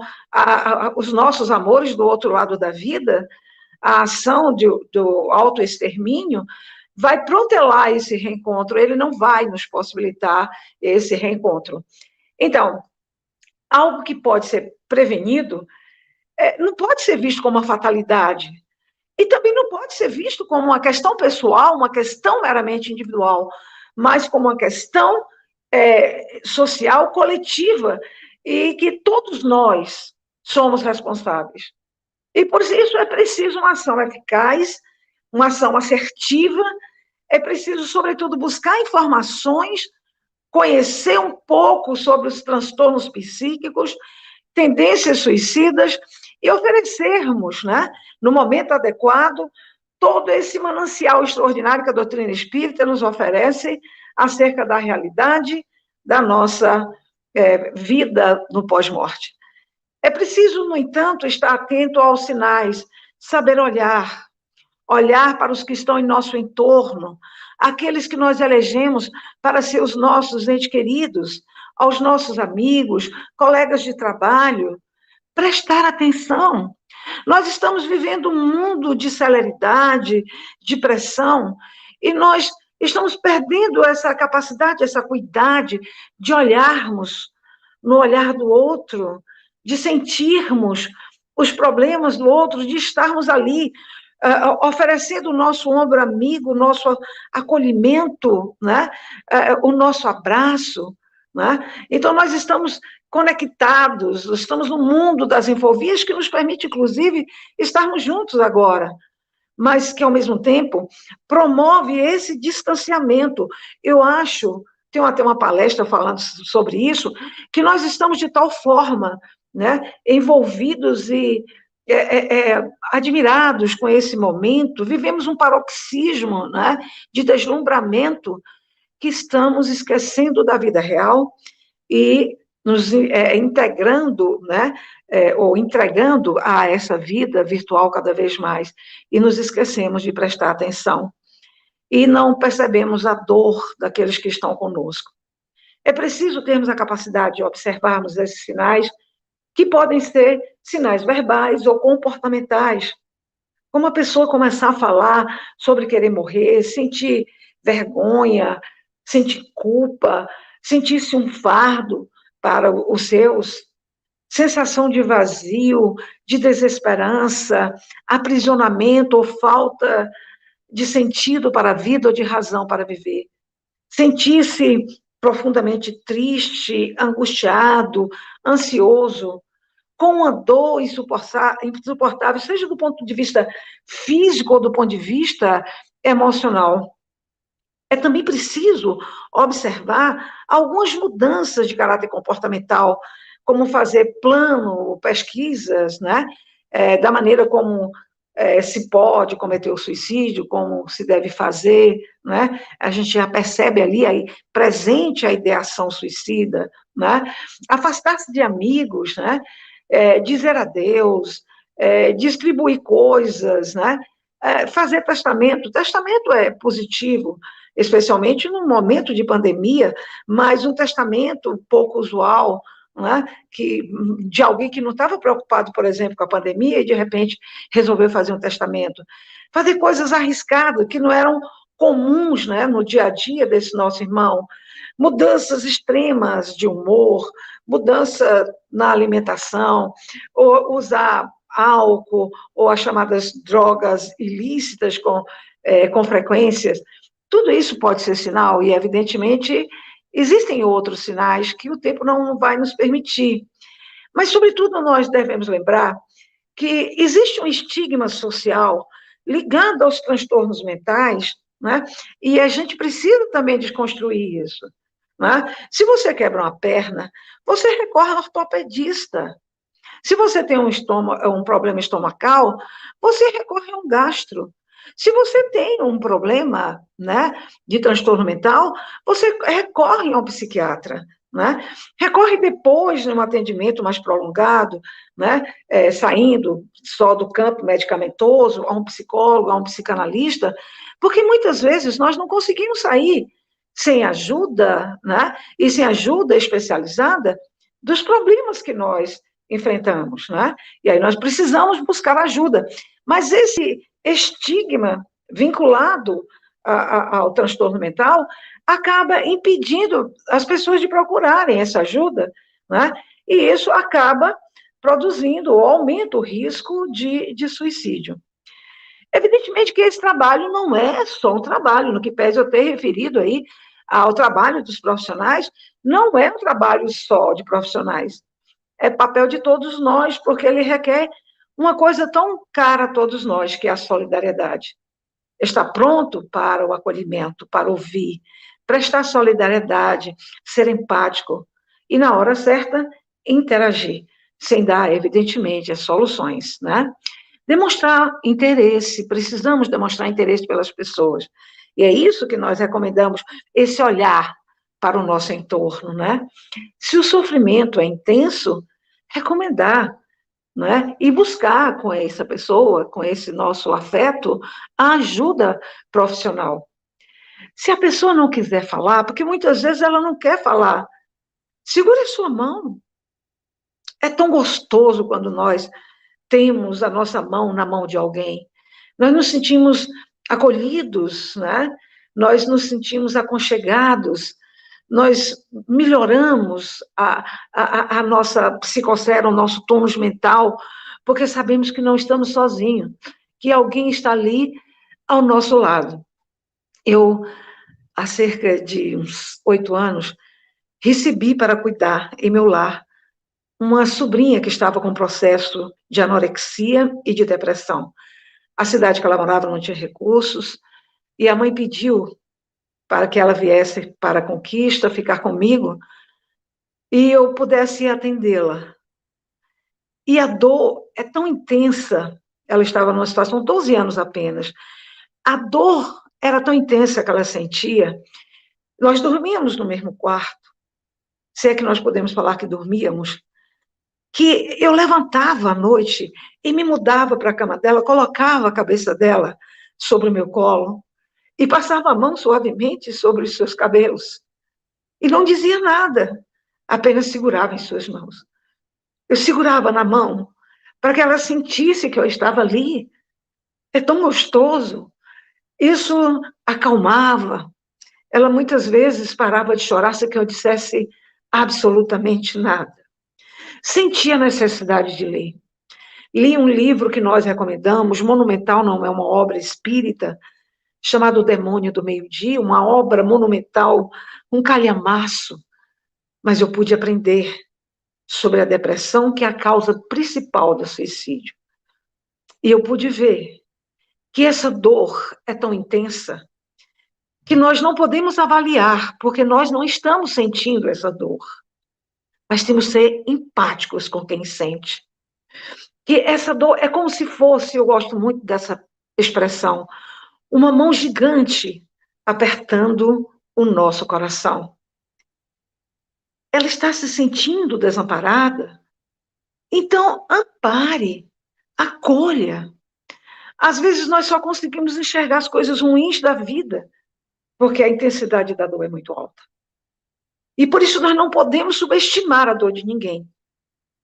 os nossos amores do outro lado da vida, a ação do autoextermínio vai protelar esse reencontro, ele não vai nos possibilitar esse reencontro. Então, algo que pode ser prevenido não pode ser visto como uma fatalidade. E também não pode ser visto como uma questão pessoal, uma questão meramente individual, mas como uma questão social, coletiva, e que todos nós somos responsáveis. E por isso é preciso uma ação eficaz, uma ação assertiva, é preciso, sobretudo, buscar informações, conhecer um pouco sobre os transtornos psíquicos, tendências suicidas, e oferecermos, né, no momento adequado, todo esse manancial extraordinário que a doutrina espírita nos oferece acerca da realidade da nossa vida no pós-morte. É preciso, no entanto, estar atento aos sinais, saber olhar para os que estão em nosso entorno, aqueles que nós elegemos para ser os nossos entes queridos, aos nossos amigos, colegas de trabalho, prestar atenção. Nós estamos vivendo um mundo de celeridade, de pressão, e nós estamos perdendo essa capacidade, essa acuidade de olharmos no olhar do outro, de sentirmos os problemas do outro, de estarmos ali, oferecendo o nosso ombro amigo, o nosso acolhimento, né? O nosso abraço. Né? Então, nós estamos conectados, estamos no mundo das infovias que nos permite, inclusive, estarmos juntos agora, mas que, ao mesmo tempo, promove esse distanciamento. Eu acho, tem até uma palestra falando sobre isso, que nós estamos de tal forma, né, envolvidos e admirados com esse momento, vivemos um paroxismo, né, de deslumbramento, que estamos esquecendo da vida real e nos integrando, né, ou entregando a essa vida virtual cada vez mais, e nos esquecemos de prestar atenção, e não percebemos a dor daqueles que estão conosco. É preciso termos a capacidade de observarmos esses sinais, que podem ser sinais verbais ou comportamentais, Como a pessoa começar a falar sobre querer morrer, sentir vergonha, sentir culpa, sentir-se um fardo para os seus, sensação de vazio, de desesperança, aprisionamento ou falta de sentido para a vida ou de razão para viver. Sentir-se profundamente triste, angustiado, ansioso, com uma dor insuportável, seja do ponto de vista físico ou do ponto de vista emocional. É também preciso observar algumas mudanças de caráter comportamental, como fazer plano, pesquisas, né? Da maneira como se pode cometer o suicídio, como se deve fazer, né? A gente já percebe ali aí, presente a ideação suicida, né? Afastar-se de amigos, né? Dizer adeus, distribuir coisas, né? Fazer testamento. Testamento é positivo, especialmente num momento de pandemia, mas um testamento pouco usual, né, de alguém que não estava preocupado, por exemplo, com a pandemia e, de repente, resolveu fazer um testamento. Fazer coisas arriscadas, que não eram comuns, né, no dia a dia desse nosso irmão. Mudanças extremas de humor, mudança na alimentação, ou usar álcool, ou as chamadas drogas ilícitas com frequências. Tudo isso pode ser sinal, e, evidentemente, existem outros sinais que o tempo não vai nos permitir. Mas, sobretudo, nós devemos lembrar que existe um estigma social ligado aos transtornos mentais, né? E a gente precisa também desconstruir isso. Né? Se você quebra uma perna, você recorre ao ortopedista. Se você tem um problema estomacal, você recorre a um gastro. Se você tem um problema, né, de transtorno mental, você recorre a um psiquiatra. Né? Recorre depois, num atendimento mais prolongado, né, saindo só do campo medicamentoso, a um psicólogo, a um psicanalista, porque muitas vezes nós não conseguimos sair sem ajuda, né, e sem ajuda especializada dos problemas que nós enfrentamos, né? E aí nós precisamos buscar ajuda. Mas esse estigma vinculado ao transtorno mental acaba impedindo as pessoas de procurarem essa ajuda, né? E isso acaba produzindo ou aumenta o risco de suicídio. Evidentemente que esse trabalho não é só um trabalho, no que pese eu ter referido aí ao trabalho dos profissionais, não é um trabalho só de profissionais, é papel de todos nós, porque ele requer uma coisa tão cara a todos nós, que é a solidariedade. Estar pronto para o acolhimento, para ouvir, prestar solidariedade, ser empático e, na hora certa, interagir, sem dar, evidentemente, as soluções, né? Demonstrar interesse, precisamos demonstrar interesse pelas pessoas. E é isso que nós recomendamos, esse olhar para o nosso entorno, né? Se o sofrimento é intenso, recomendar, né? E buscar com essa pessoa, com esse nosso afeto, a ajuda profissional. Se a pessoa não quiser falar, porque muitas vezes ela não quer falar, segure a sua mão. É tão gostoso quando nós temos a nossa mão na mão de alguém. Nós nos sentimos acolhidos, né? Nós nos sentimos aconchegados, nós melhoramos a nossa psicosfera, o nosso tônus mental, porque sabemos que não estamos sozinhos, que alguém está ali ao nosso lado. Eu, há cerca de uns 8 anos, recebi para cuidar em meu lar uma sobrinha que estava com processo de anorexia e de depressão. A cidade que ela morava não tinha recursos, e a mãe pediu para que ela viesse para a Conquista, ficar comigo, e eu pudesse atendê-la. E a dor é tão intensa, ela estava numa situação, 12 anos apenas, a dor era tão intensa que ela sentia, nós dormíamos no mesmo quarto, se é que nós podemos falar que dormíamos, que eu levantava à noite e me mudava para a cama dela, colocava a cabeça dela sobre o meu colo e passava a mão suavemente sobre os seus cabelos. E não dizia nada, apenas segurava em suas mãos. Eu segurava na mão para que ela sentisse que eu estava ali, é tão gostoso. Isso acalmava. Ela muitas vezes parava de chorar sem que eu dissesse absolutamente nada. Sentia a necessidade de ler. Li um livro que nós recomendamos, monumental, não é uma obra espírita, chamado O Demônio do Meio-Dia, uma obra monumental, um calhamaço, mas eu pude aprender sobre a depressão, que é a causa principal do suicídio. E eu pude ver que essa dor é tão intensa que nós não podemos avaliar, porque nós não estamos sentindo essa dor. Mas temos que ser empáticos com quem sente. Que essa dor é como se fosse, eu gosto muito dessa expressão, uma mão gigante apertando o nosso coração. Ela está se sentindo desamparada? Então, ampare, acolha. Às vezes nós só conseguimos enxergar as coisas ruins da vida, porque a intensidade da dor é muito alta. E por isso nós não podemos subestimar a dor de ninguém,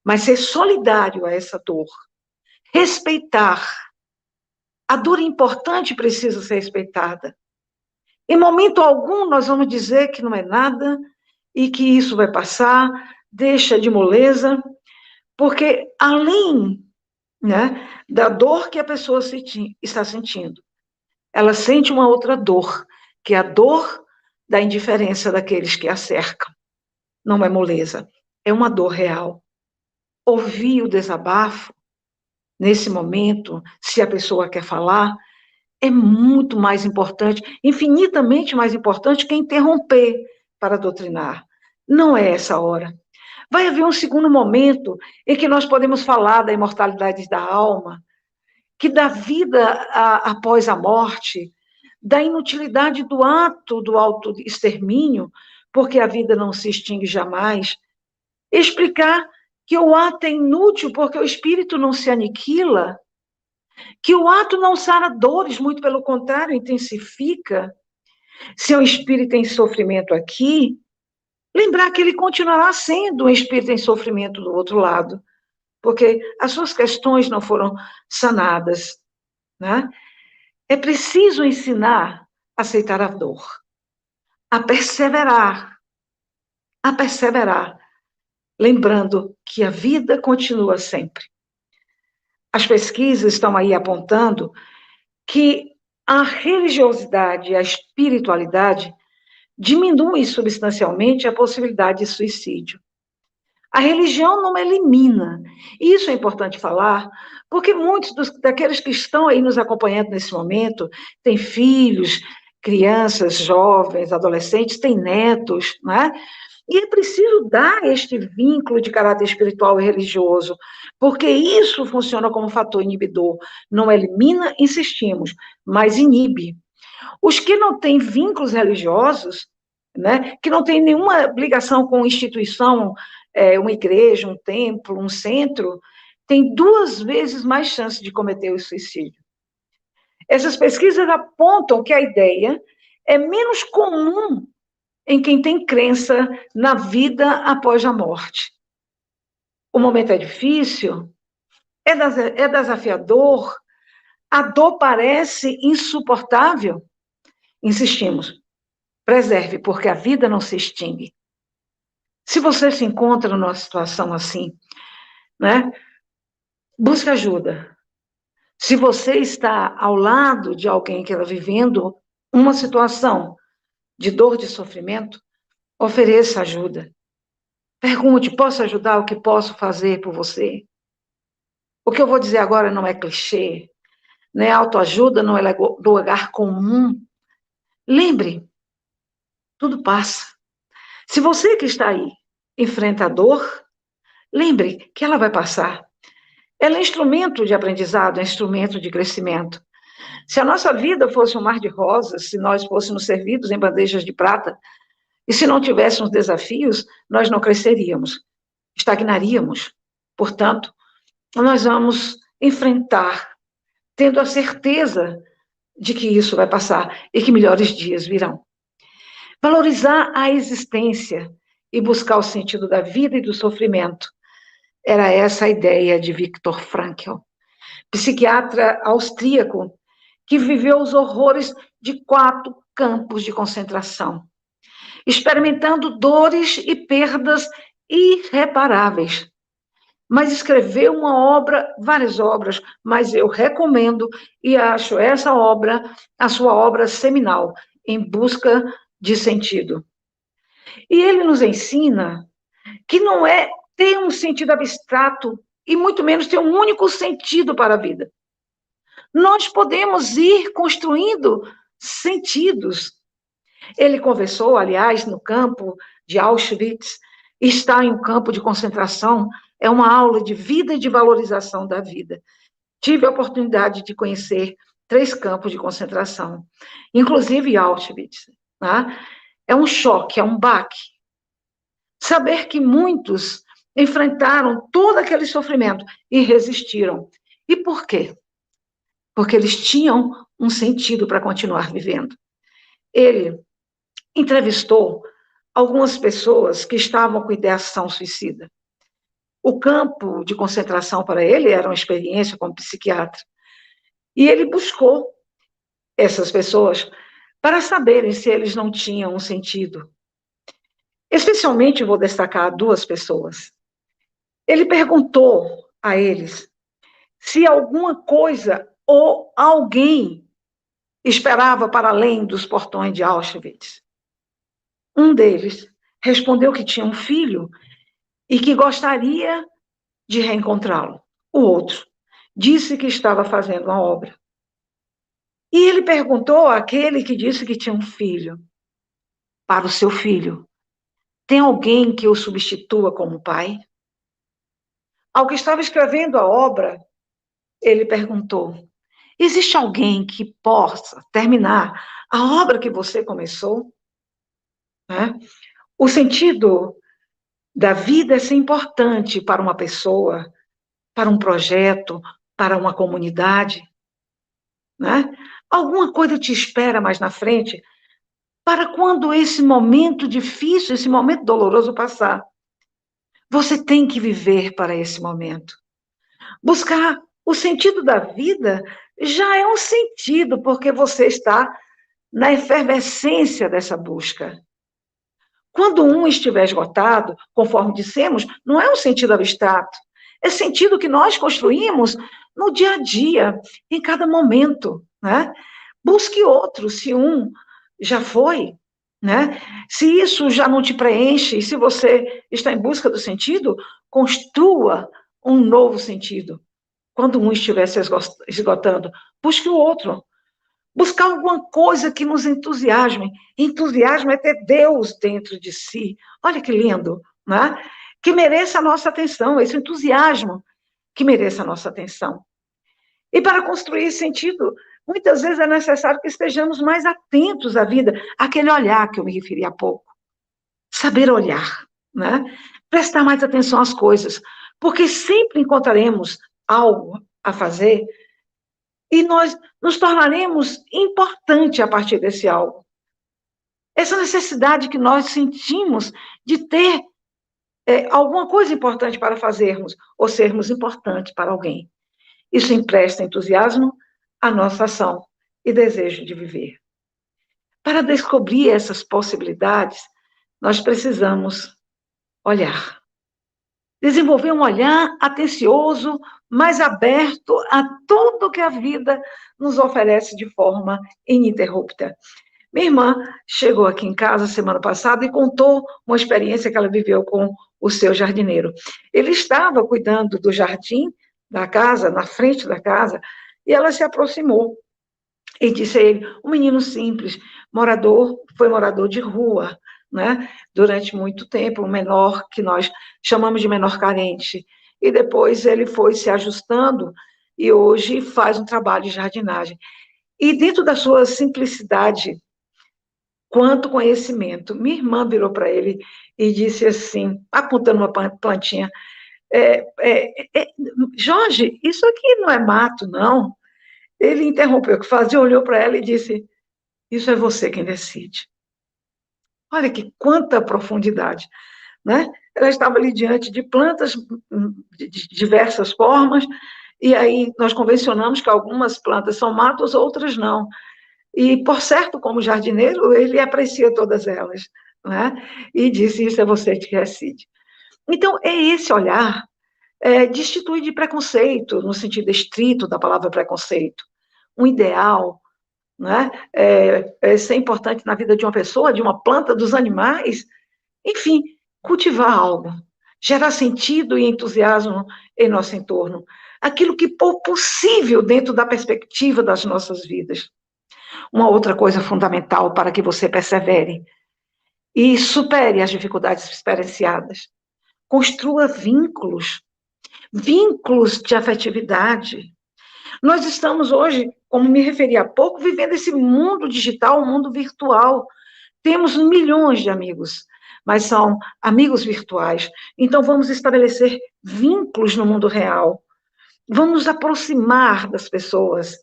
mas ser solidário a essa dor. Respeitar. A dor é importante, precisa ser respeitada. Em momento algum nós vamos dizer que não é nada e que isso vai passar, deixa de moleza, porque além, né, da dor que a pessoa está sentindo, ela sente uma outra dor, que é a dor da indiferença daqueles que a cercam. Não é moleza, é uma dor real. Ouvir o desabafo, nesse momento, se a pessoa quer falar, é muito mais importante, infinitamente mais importante que interromper para doutrinar. Não é essa hora. Vai haver um segundo momento em que nós podemos falar da imortalidade da alma, que da vida após a morte, da inutilidade do ato do autoextermínio, porque a vida não se extingue jamais. Explicar que o ato é inútil porque o espírito não se aniquila, que o ato não sara dores, muito pelo contrário, intensifica. Se o espírito em sofrimento aqui, lembrar que ele continuará sendo um espírito em sofrimento do outro lado, porque as suas questões não foram sanadas, né? É preciso ensinar a aceitar a dor, a perseverar, lembrando que a vida continua sempre. As pesquisas estão aí apontando que a religiosidade e a espiritualidade diminuem substancialmente a possibilidade de suicídio. A religião não elimina. Isso é importante falar, porque muitos daqueles que estão aí nos acompanhando nesse momento têm filhos, crianças, jovens, adolescentes, têm netos, né? E é preciso dar este vínculo de caráter espiritual e religioso, porque isso funciona como fator inibidor. Não elimina, insistimos, mas inibe. Os que não têm vínculos religiosos, né, que não têm nenhuma ligação com instituição, uma igreja, um templo, um centro, têm 2 vezes mais chance de cometer o suicídio. Essas pesquisas apontam que a ideia é menos comum em quem tem crença na vida após a morte. O momento é difícil, é desafiador, a dor parece insuportável. Insistimos, preserve, porque a vida não se extingue. Se você se encontra numa situação assim, né, busque ajuda. Se você está ao lado de alguém que está vivendo uma situação de dor, de sofrimento, ofereça ajuda. Pergunte, posso ajudar? O que posso fazer por você? O que eu vou dizer agora não é clichê, não é autoajuda, não é lugar comum. Lembre, tudo passa. Se você que está aí enfrenta a dor, lembre que ela vai passar. Ela é instrumento de aprendizado, é instrumento de crescimento. Se a nossa vida fosse um mar de rosas, se nós fôssemos servidos em bandejas de prata, e se não tivéssemos desafios, nós não cresceríamos, estagnaríamos. Portanto, nós vamos enfrentar, tendo a certeza de que isso vai passar e que melhores dias virão. Valorizar a existência e buscar o sentido da vida e do sofrimento. Era essa a ideia de Viktor Frankl, psiquiatra austríaco, que viveu os horrores de 4 campos de concentração, experimentando dores e perdas irreparáveis. Mas escreveu uma obra, várias obras, mas eu recomendo e acho essa obra a sua obra seminal, Em Busca de Sentido. E ele nos ensina que não é ter um sentido abstrato e muito menos ter um único sentido para a vida. Nós podemos ir construindo sentidos. Ele conversou, aliás, no campo de Auschwitz, está em um campo de concentração, é uma aula de vida e de valorização da vida. Tive a oportunidade de conhecer 3 campos de concentração, inclusive Auschwitz. Tá? É um choque, é um baque. Saber que muitos enfrentaram todo aquele sofrimento e resistiram. E por quê? Porque eles tinham um sentido para continuar vivendo. Ele entrevistou algumas pessoas que estavam com ideação suicida. O campo de concentração para ele era uma experiência como psiquiatra. E ele buscou essas pessoas para saberem se eles não tinham um sentido. Especialmente vou destacar 2 pessoas. Ele perguntou a eles se alguma coisa ou alguém esperava para além dos portões de Auschwitz. Um deles respondeu que tinha um filho e que gostaria de reencontrá-lo. O outro disse que estava fazendo uma obra. E ele perguntou àquele que disse que tinha um filho, para o seu filho, tem alguém que o substitua como pai? Ao que estava escrevendo a obra, ele perguntou, existe alguém que possa terminar a obra que você começou? Né? O sentido da vida é ser importante para uma pessoa, para um projeto, para uma comunidade. Né? Alguma coisa te espera mais na frente para quando esse momento difícil, esse momento doloroso passar. Você tem que viver para esse momento. Buscar o sentido da vida já é um sentido, porque você está na efervescência dessa busca. Quando um estiver esgotado, conforme dissemos, não é um sentido abstrato, é sentido que nós construímos no dia a dia, em cada momento, né? Busque outro, se um já foi, né? Se isso já não te preenche, se você está em busca do sentido, construa um novo sentido. Quando um estiver se esgotando, busque o outro. Buscar alguma coisa que nos entusiasme. Entusiasmo é ter Deus dentro de si. Olha que lindo, né? Que mereça a nossa atenção, esse entusiasmo que mereça a nossa atenção. E para construir esse sentido, muitas vezes é necessário que estejamos mais atentos à vida, aquele olhar que eu me referi há pouco. Saber olhar, né? Prestar mais atenção às coisas, porque sempre encontraremos algo a fazer e nós nos tornaremos importante a partir desse algo. Essa necessidade que nós sentimos de ter alguma coisa importante para fazermos, ou sermos importantes para alguém. Isso empresta entusiasmo à nossa ação e desejo de viver. Para descobrir essas possibilidades, nós precisamos olhar. Desenvolver um olhar atencioso, mais aberto a tudo que a vida nos oferece de forma ininterrupta. Minha irmã chegou aqui em casa semana passada e contou uma experiência que ela viveu com o seu jardineiro. Ele estava cuidando do jardim da casa, na frente da casa, e ela se aproximou e disse a ele, um menino simples, foi morador de rua, né? Durante muito tempo, um menor que nós chamamos de menor carente. E depois ele foi se ajustando e hoje faz um trabalho de jardinagem. E dentro da sua simplicidade, quanto conhecimento, minha irmã virou para ele e disse assim, apontando uma plantinha, Jorge, isso aqui não é mato, não. Ele interrompeu o que fazia, olhou para ela e disse, isso é você quem decide. Olha que quanta profundidade, né? Ela estava ali diante de plantas de diversas formas E aí nós convencionamos que algumas plantas são matas, outras não. E, por certo, como jardineiro, ele aprecia todas elas, né? E disse, isso é você que decide. Então, é esse olhar destituir de preconceito, no sentido estrito da palavra preconceito. Um ideal, né? Isso é importante na vida de uma pessoa, de uma planta, dos animais. Enfim, cultivar algo, gerar sentido e entusiasmo em nosso entorno. Aquilo que for possível dentro da perspectiva das nossas vidas. Uma outra coisa fundamental para que você persevere e supere as dificuldades experienciadas. Construa vínculos, vínculos de afetividade. Nós estamos hoje, como me referi há pouco, vivendo esse mundo digital, um mundo virtual. Temos milhões de amigos, mas são amigos virtuais. Então, vamos estabelecer vínculos no mundo real. Vamos nos aproximar das pessoas.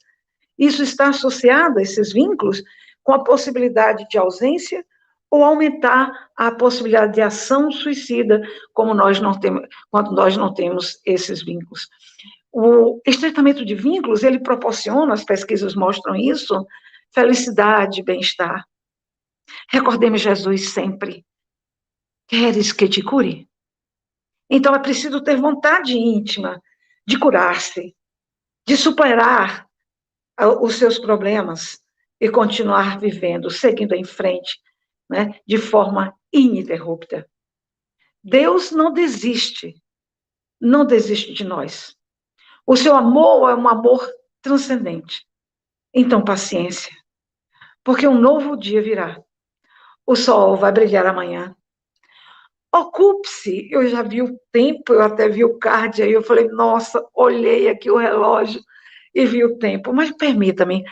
Isso está associado a esses vínculos com a possibilidade de ausência ou aumentar a possibilidade de ação suicida, como nós não temos, quando nós não temos esses vínculos. O estreitamento de vínculos, ele proporciona, as pesquisas mostram isso, felicidade, bem-estar. Recordemos Jesus sempre. Queres que te cure? Então é preciso ter vontade íntima de curar-se, de superar os seus problemas e continuar vivendo, seguindo em frente, né, de forma ininterrupta. Deus não desiste de nós. O seu amor é um amor transcendente. Então, paciência, porque um novo dia virá. O sol vai brilhar amanhã. Ocupe-se. Eu já vi o tempo, eu até vi o card aí, eu falei, nossa, olhei aqui o relógio e vi o tempo, mas permita-me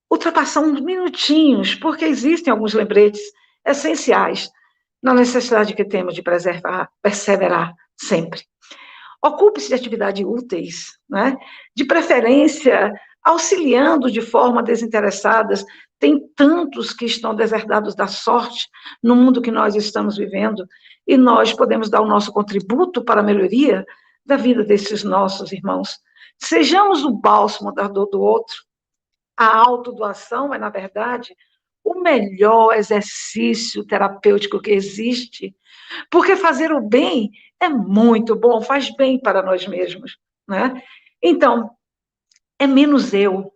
ultrapassar uns minutinhos, porque existem alguns lembretes essenciais na necessidade que temos de perseverar sempre. Ocupe-se de atividades úteis, né? De preferência, auxiliando de forma desinteressada. Tem tantos que estão deserdados da sorte no mundo que nós estamos vivendo, e nós podemos dar o nosso contributo para a melhoria da vida desses nossos irmãos. Sejamos o bálsamo da dor do outro. A autodoação é, na verdade, o melhor exercício terapêutico que existe, porque fazer o bem é muito bom, faz bem para nós mesmos, né? Então, é menos eu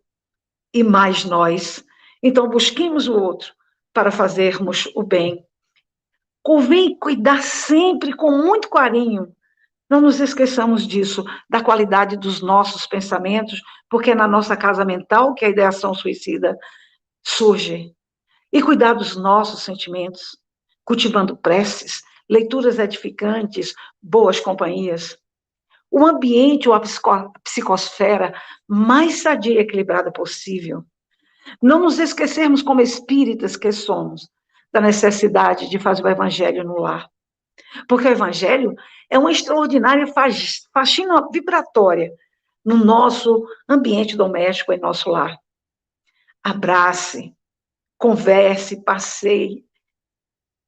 e mais nós. Então, busquemos o outro para fazermos o bem. Convém cuidar sempre com muito carinho. Não nos esqueçamos disso, da qualidade dos nossos pensamentos, porque é na nossa casa mental que a ideação suicida surge. E cuidar dos nossos sentimentos, cultivando preces, leituras edificantes, boas companhias. O ambiente ou a psicosfera mais sadia e equilibrada possível. Não nos esquecermos, como espíritas que somos, da necessidade de fazer o evangelho no lar. Porque o evangelho é uma extraordinária faxina vibratória no nosso ambiente doméstico, em nosso lar. Abrace, converse, passeie,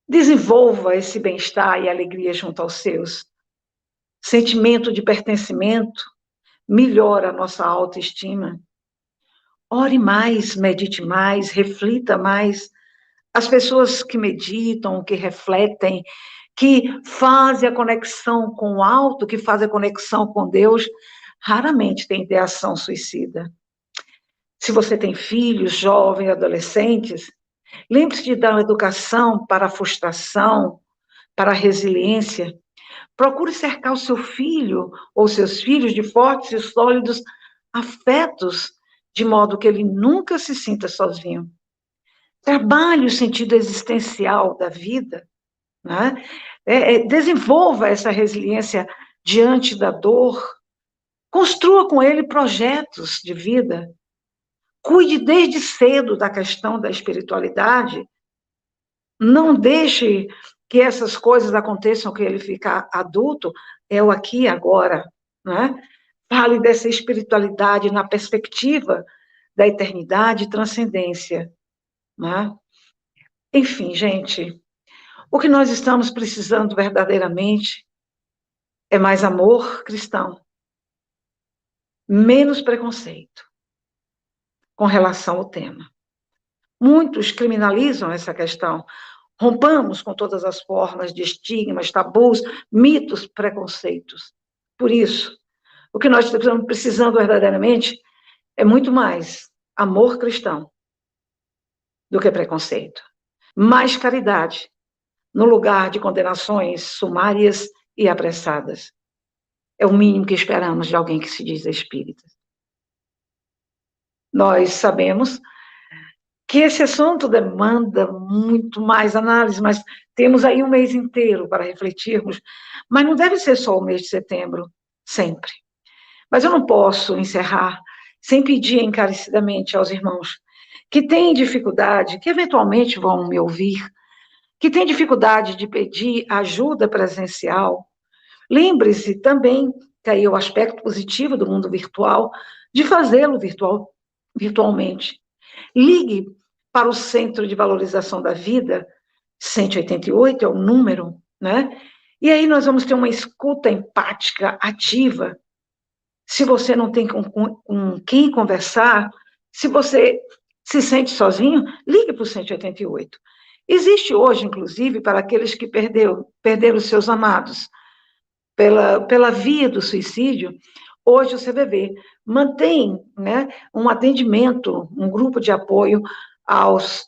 desenvolva esse bem-estar e alegria junto aos seus. Sentimento de pertencimento melhora a nossa autoestima. Ore mais, medite mais, reflita mais. As pessoas que meditam, que refletem, que fazem a conexão com o alto, que fazem a conexão com Deus, raramente têm ideação suicida. Se você tem filhos, jovens, adolescentes, lembre-se de dar uma educação para a frustração, para a resiliência. Procure cercar o seu filho ou seus filhos de fortes e sólidos afetos, de modo que ele nunca se sinta sozinho. Trabalhe o sentido existencial da vida, né? Desenvolva essa resiliência diante da dor. Construa com ele projetos de vida. Cuide desde cedo da questão da espiritualidade. Não deixe que essas coisas aconteçam, que ele fica adulto, é o aqui e agora, né? Fale dessa espiritualidade na perspectiva da eternidade e transcendência, né? Enfim, gente, o que nós estamos precisando verdadeiramente é mais amor cristão, menos preconceito com relação ao tema. Muitos criminalizam essa questão. Rompamos com todas as formas de estigmas, tabus, mitos, preconceitos. Por isso, o que nós estamos precisando verdadeiramente é muito mais amor cristão do que preconceito. Mais caridade, no lugar de condenações sumárias e apressadas. É o mínimo que esperamos de alguém que se diz espírita. Nós sabemos que esse assunto demanda muito mais análise, mas temos aí um mês inteiro para refletirmos, mas não deve ser só o mês de setembro, sempre. Mas eu não posso encerrar sem pedir encarecidamente aos irmãos que têm dificuldade, que eventualmente vão me ouvir, que têm dificuldade de pedir ajuda presencial. Lembre-se também, que aí é o aspecto positivo do mundo virtual, de fazê-lo virtualmente. Ligue para o Centro de Valorização da Vida, 188 é o número, né? E aí nós vamos ter uma escuta empática ativa. Se você não tem com quem conversar, se você se sente sozinho, ligue para o 188. Existe hoje, inclusive, para aqueles que perderam os seus amados pela via do suicídio, hoje o CVV mantém, né, um atendimento, um grupo de apoio aos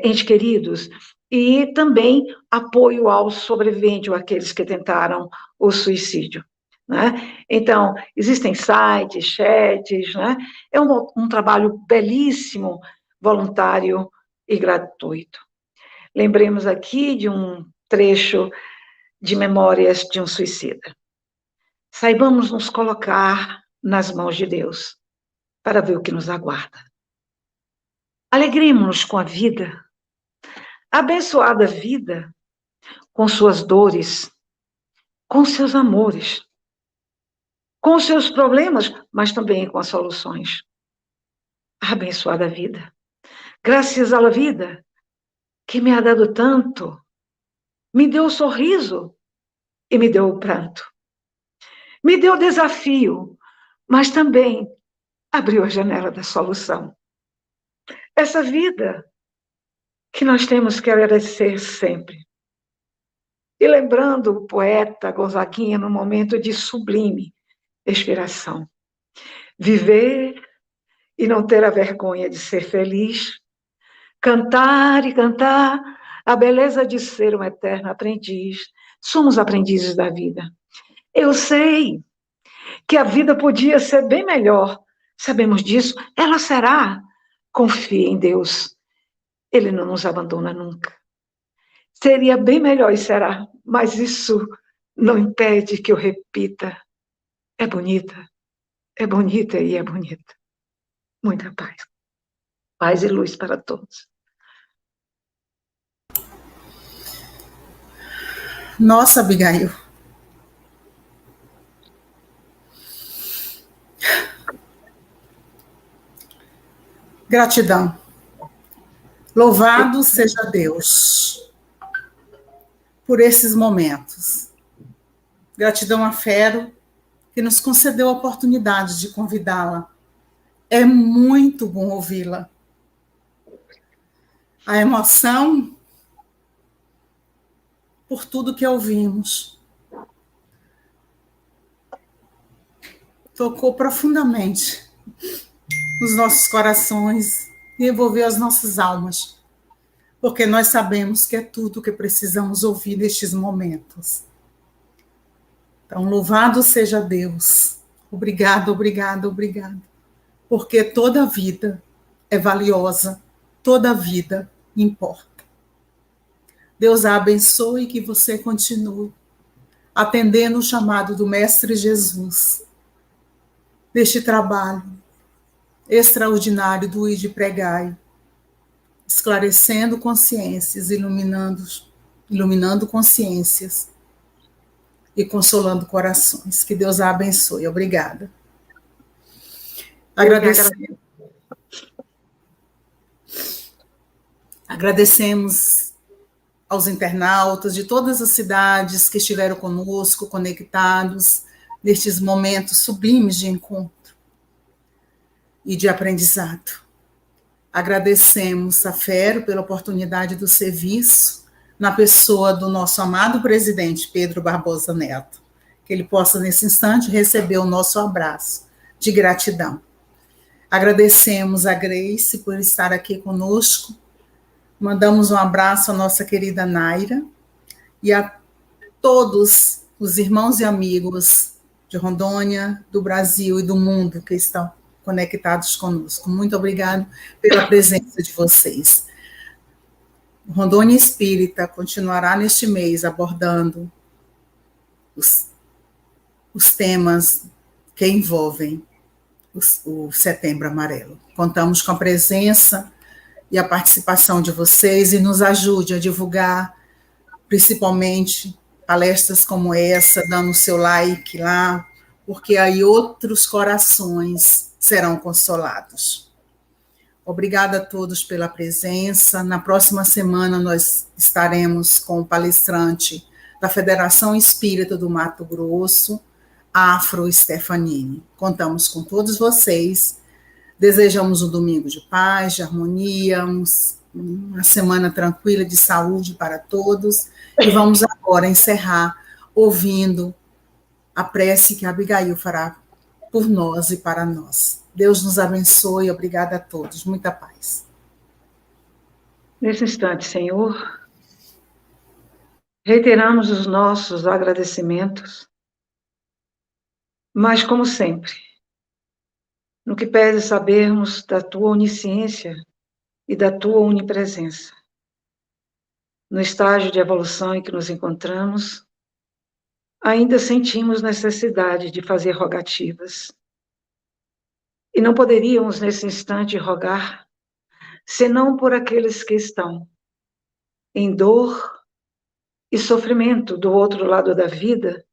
entes queridos e também apoio aos sobreviventes, ou aqueles que tentaram o suicídio. Né? Então, existem sites, chats, né? É um trabalho belíssimo, voluntário e gratuito. Lembremos aqui de um trecho de Memórias de um Suicida. Saibamos nos colocar nas mãos de Deus para ver o que nos aguarda. Alegremos-nos com a vida, abençoada vida, com suas dores, com seus amores, com seus problemas, mas também com as soluções. Abençoada vida. Graças à vida que me ha dado tanto, me deu o sorriso e me deu o pranto. Me deu o desafio, mas também abriu a janela da solução. Essa vida que nós temos que agradecer sempre. E lembrando o poeta Gonzaguinha no momento de sublime expiração. Viver e não ter a vergonha de ser feliz. Cantar e cantar a beleza de ser um eterno aprendiz. Somos aprendizes da vida. Eu sei que a vida podia ser bem melhor. Sabemos disso. Ela será. Confie em Deus. Ele não nos abandona nunca. Seria bem melhor e será, mas isso não impede que eu repita. É bonita e é bonita. Muita paz. Paz e luz para todos. Nossa, Abigail. Gratidão. Louvado seja Deus por esses momentos. Gratidão a Fero, que nos concedeu a oportunidade de convidá-la. É muito bom ouvi-la. A emoção por tudo que ouvimos tocou profundamente nos nossos corações e envolveu as nossas almas, porque nós sabemos que é tudo o que precisamos ouvir nestes momentos. Então, louvado seja Deus. Obrigado, obrigado, obrigado. Porque toda vida é valiosa, toda vida importa. Deus a abençoe e que você continue atendendo o chamado do Mestre Jesus, deste trabalho extraordinário do Ir de Pregai, esclarecendo consciências, iluminando consciências e consolando corações. Que Deus a abençoe. Obrigada. Agradecemos aos internautas de todas as cidades que estiveram conosco, conectados, nestes momentos sublimes de encontro e de aprendizado. Agradecemos a FERO pela oportunidade do serviço na pessoa do nosso amado presidente Pedro Barbosa Neto, que ele possa, nesse instante, receber o nosso abraço de gratidão. Agradecemos a Grace por estar aqui conosco, mandamos um abraço à nossa querida Naira e a todos os irmãos e amigos de Rondônia, do Brasil e do mundo que estão conectados conosco. Muito obrigado pela presença de vocês. O Rondônia Espírita continuará neste mês abordando os temas que envolvem o Setembro Amarelo. Contamos com a presença e a participação de vocês e nos ajude a divulgar, principalmente, palestras como essa, dando o seu like lá, porque aí outros corações serão consolados. Obrigada a todos pela presença. Na próxima semana nós estaremos com o palestrante da Federação Espírita do Mato Grosso, Afro Stefanini. Contamos com todos vocês. Desejamos um domingo de paz, de harmonia, uma semana tranquila de saúde para todos. E vamos agora encerrar ouvindo a prece que a Abigail fará por nós e para nós. Deus nos abençoe. Obrigada a todos. Muita paz. Nesse instante, Senhor, reiteramos os nossos agradecimentos, mas, como sempre, no que pede sabermos da Tua onisciência e da Tua onipresença. No estágio de evolução em que nos encontramos, ainda sentimos necessidade de fazer rogativas. E não poderíamos, nesse instante, rogar, senão por aqueles que estão em dor e sofrimento do outro lado da vida,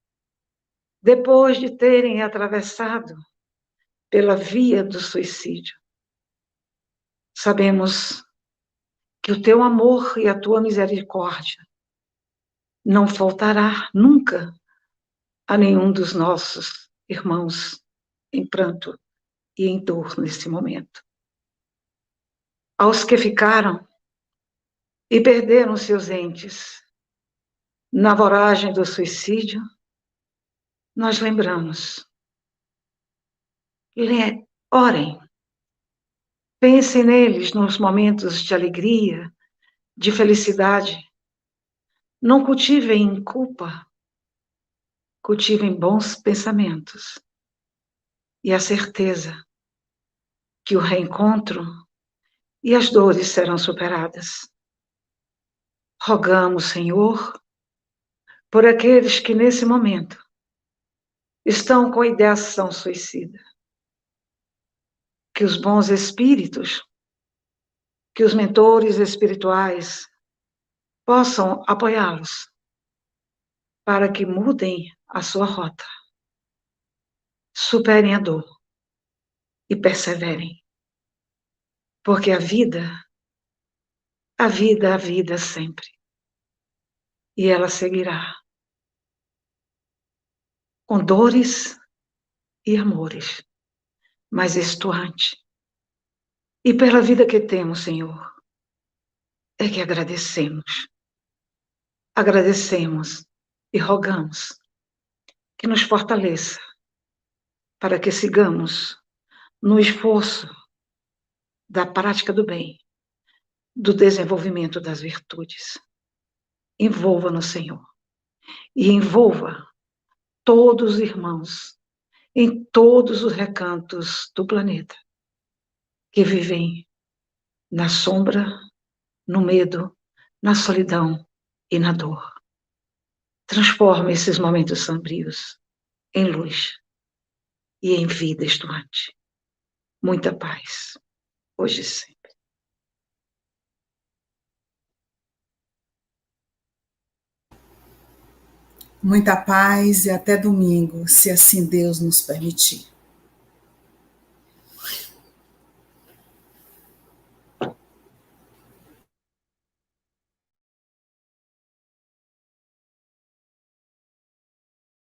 depois de terem atravessado pela via do suicídio. Sabemos que o teu amor e a tua misericórdia não faltará nunca a nenhum dos nossos irmãos em pranto e em dor nesse momento. Aos que ficaram e perderam seus entes na voragem do suicídio, nós lembramos. Orem, pensem neles nos momentos de alegria, de felicidade. Não cultivem culpa, cultivem bons pensamentos e a certeza que o reencontro e as dores serão superadas. Rogamos, Senhor, por aqueles que nesse momento estão com ideação suicida, que os bons espíritos, que os mentores espirituais possam apoiá-los para que mudem a sua rota, superem a dor e perseverem, porque a vida sempre, e ela seguirá com dores e amores, mas estuante. E pela vida que temos, Senhor, é que agradecemos e rogamos que nos fortaleça para que sigamos no esforço da prática do bem, do desenvolvimento das virtudes. Envolva-nos, Senhor, e envolva todos os irmãos em todos os recantos do planeta que vivem na sombra, no medo, na solidão e na dor. Transforma esses momentos sombrios em luz e em vida estuante. Muita paz, hoje e sempre. Muita paz e até domingo, se assim Deus nos permitir.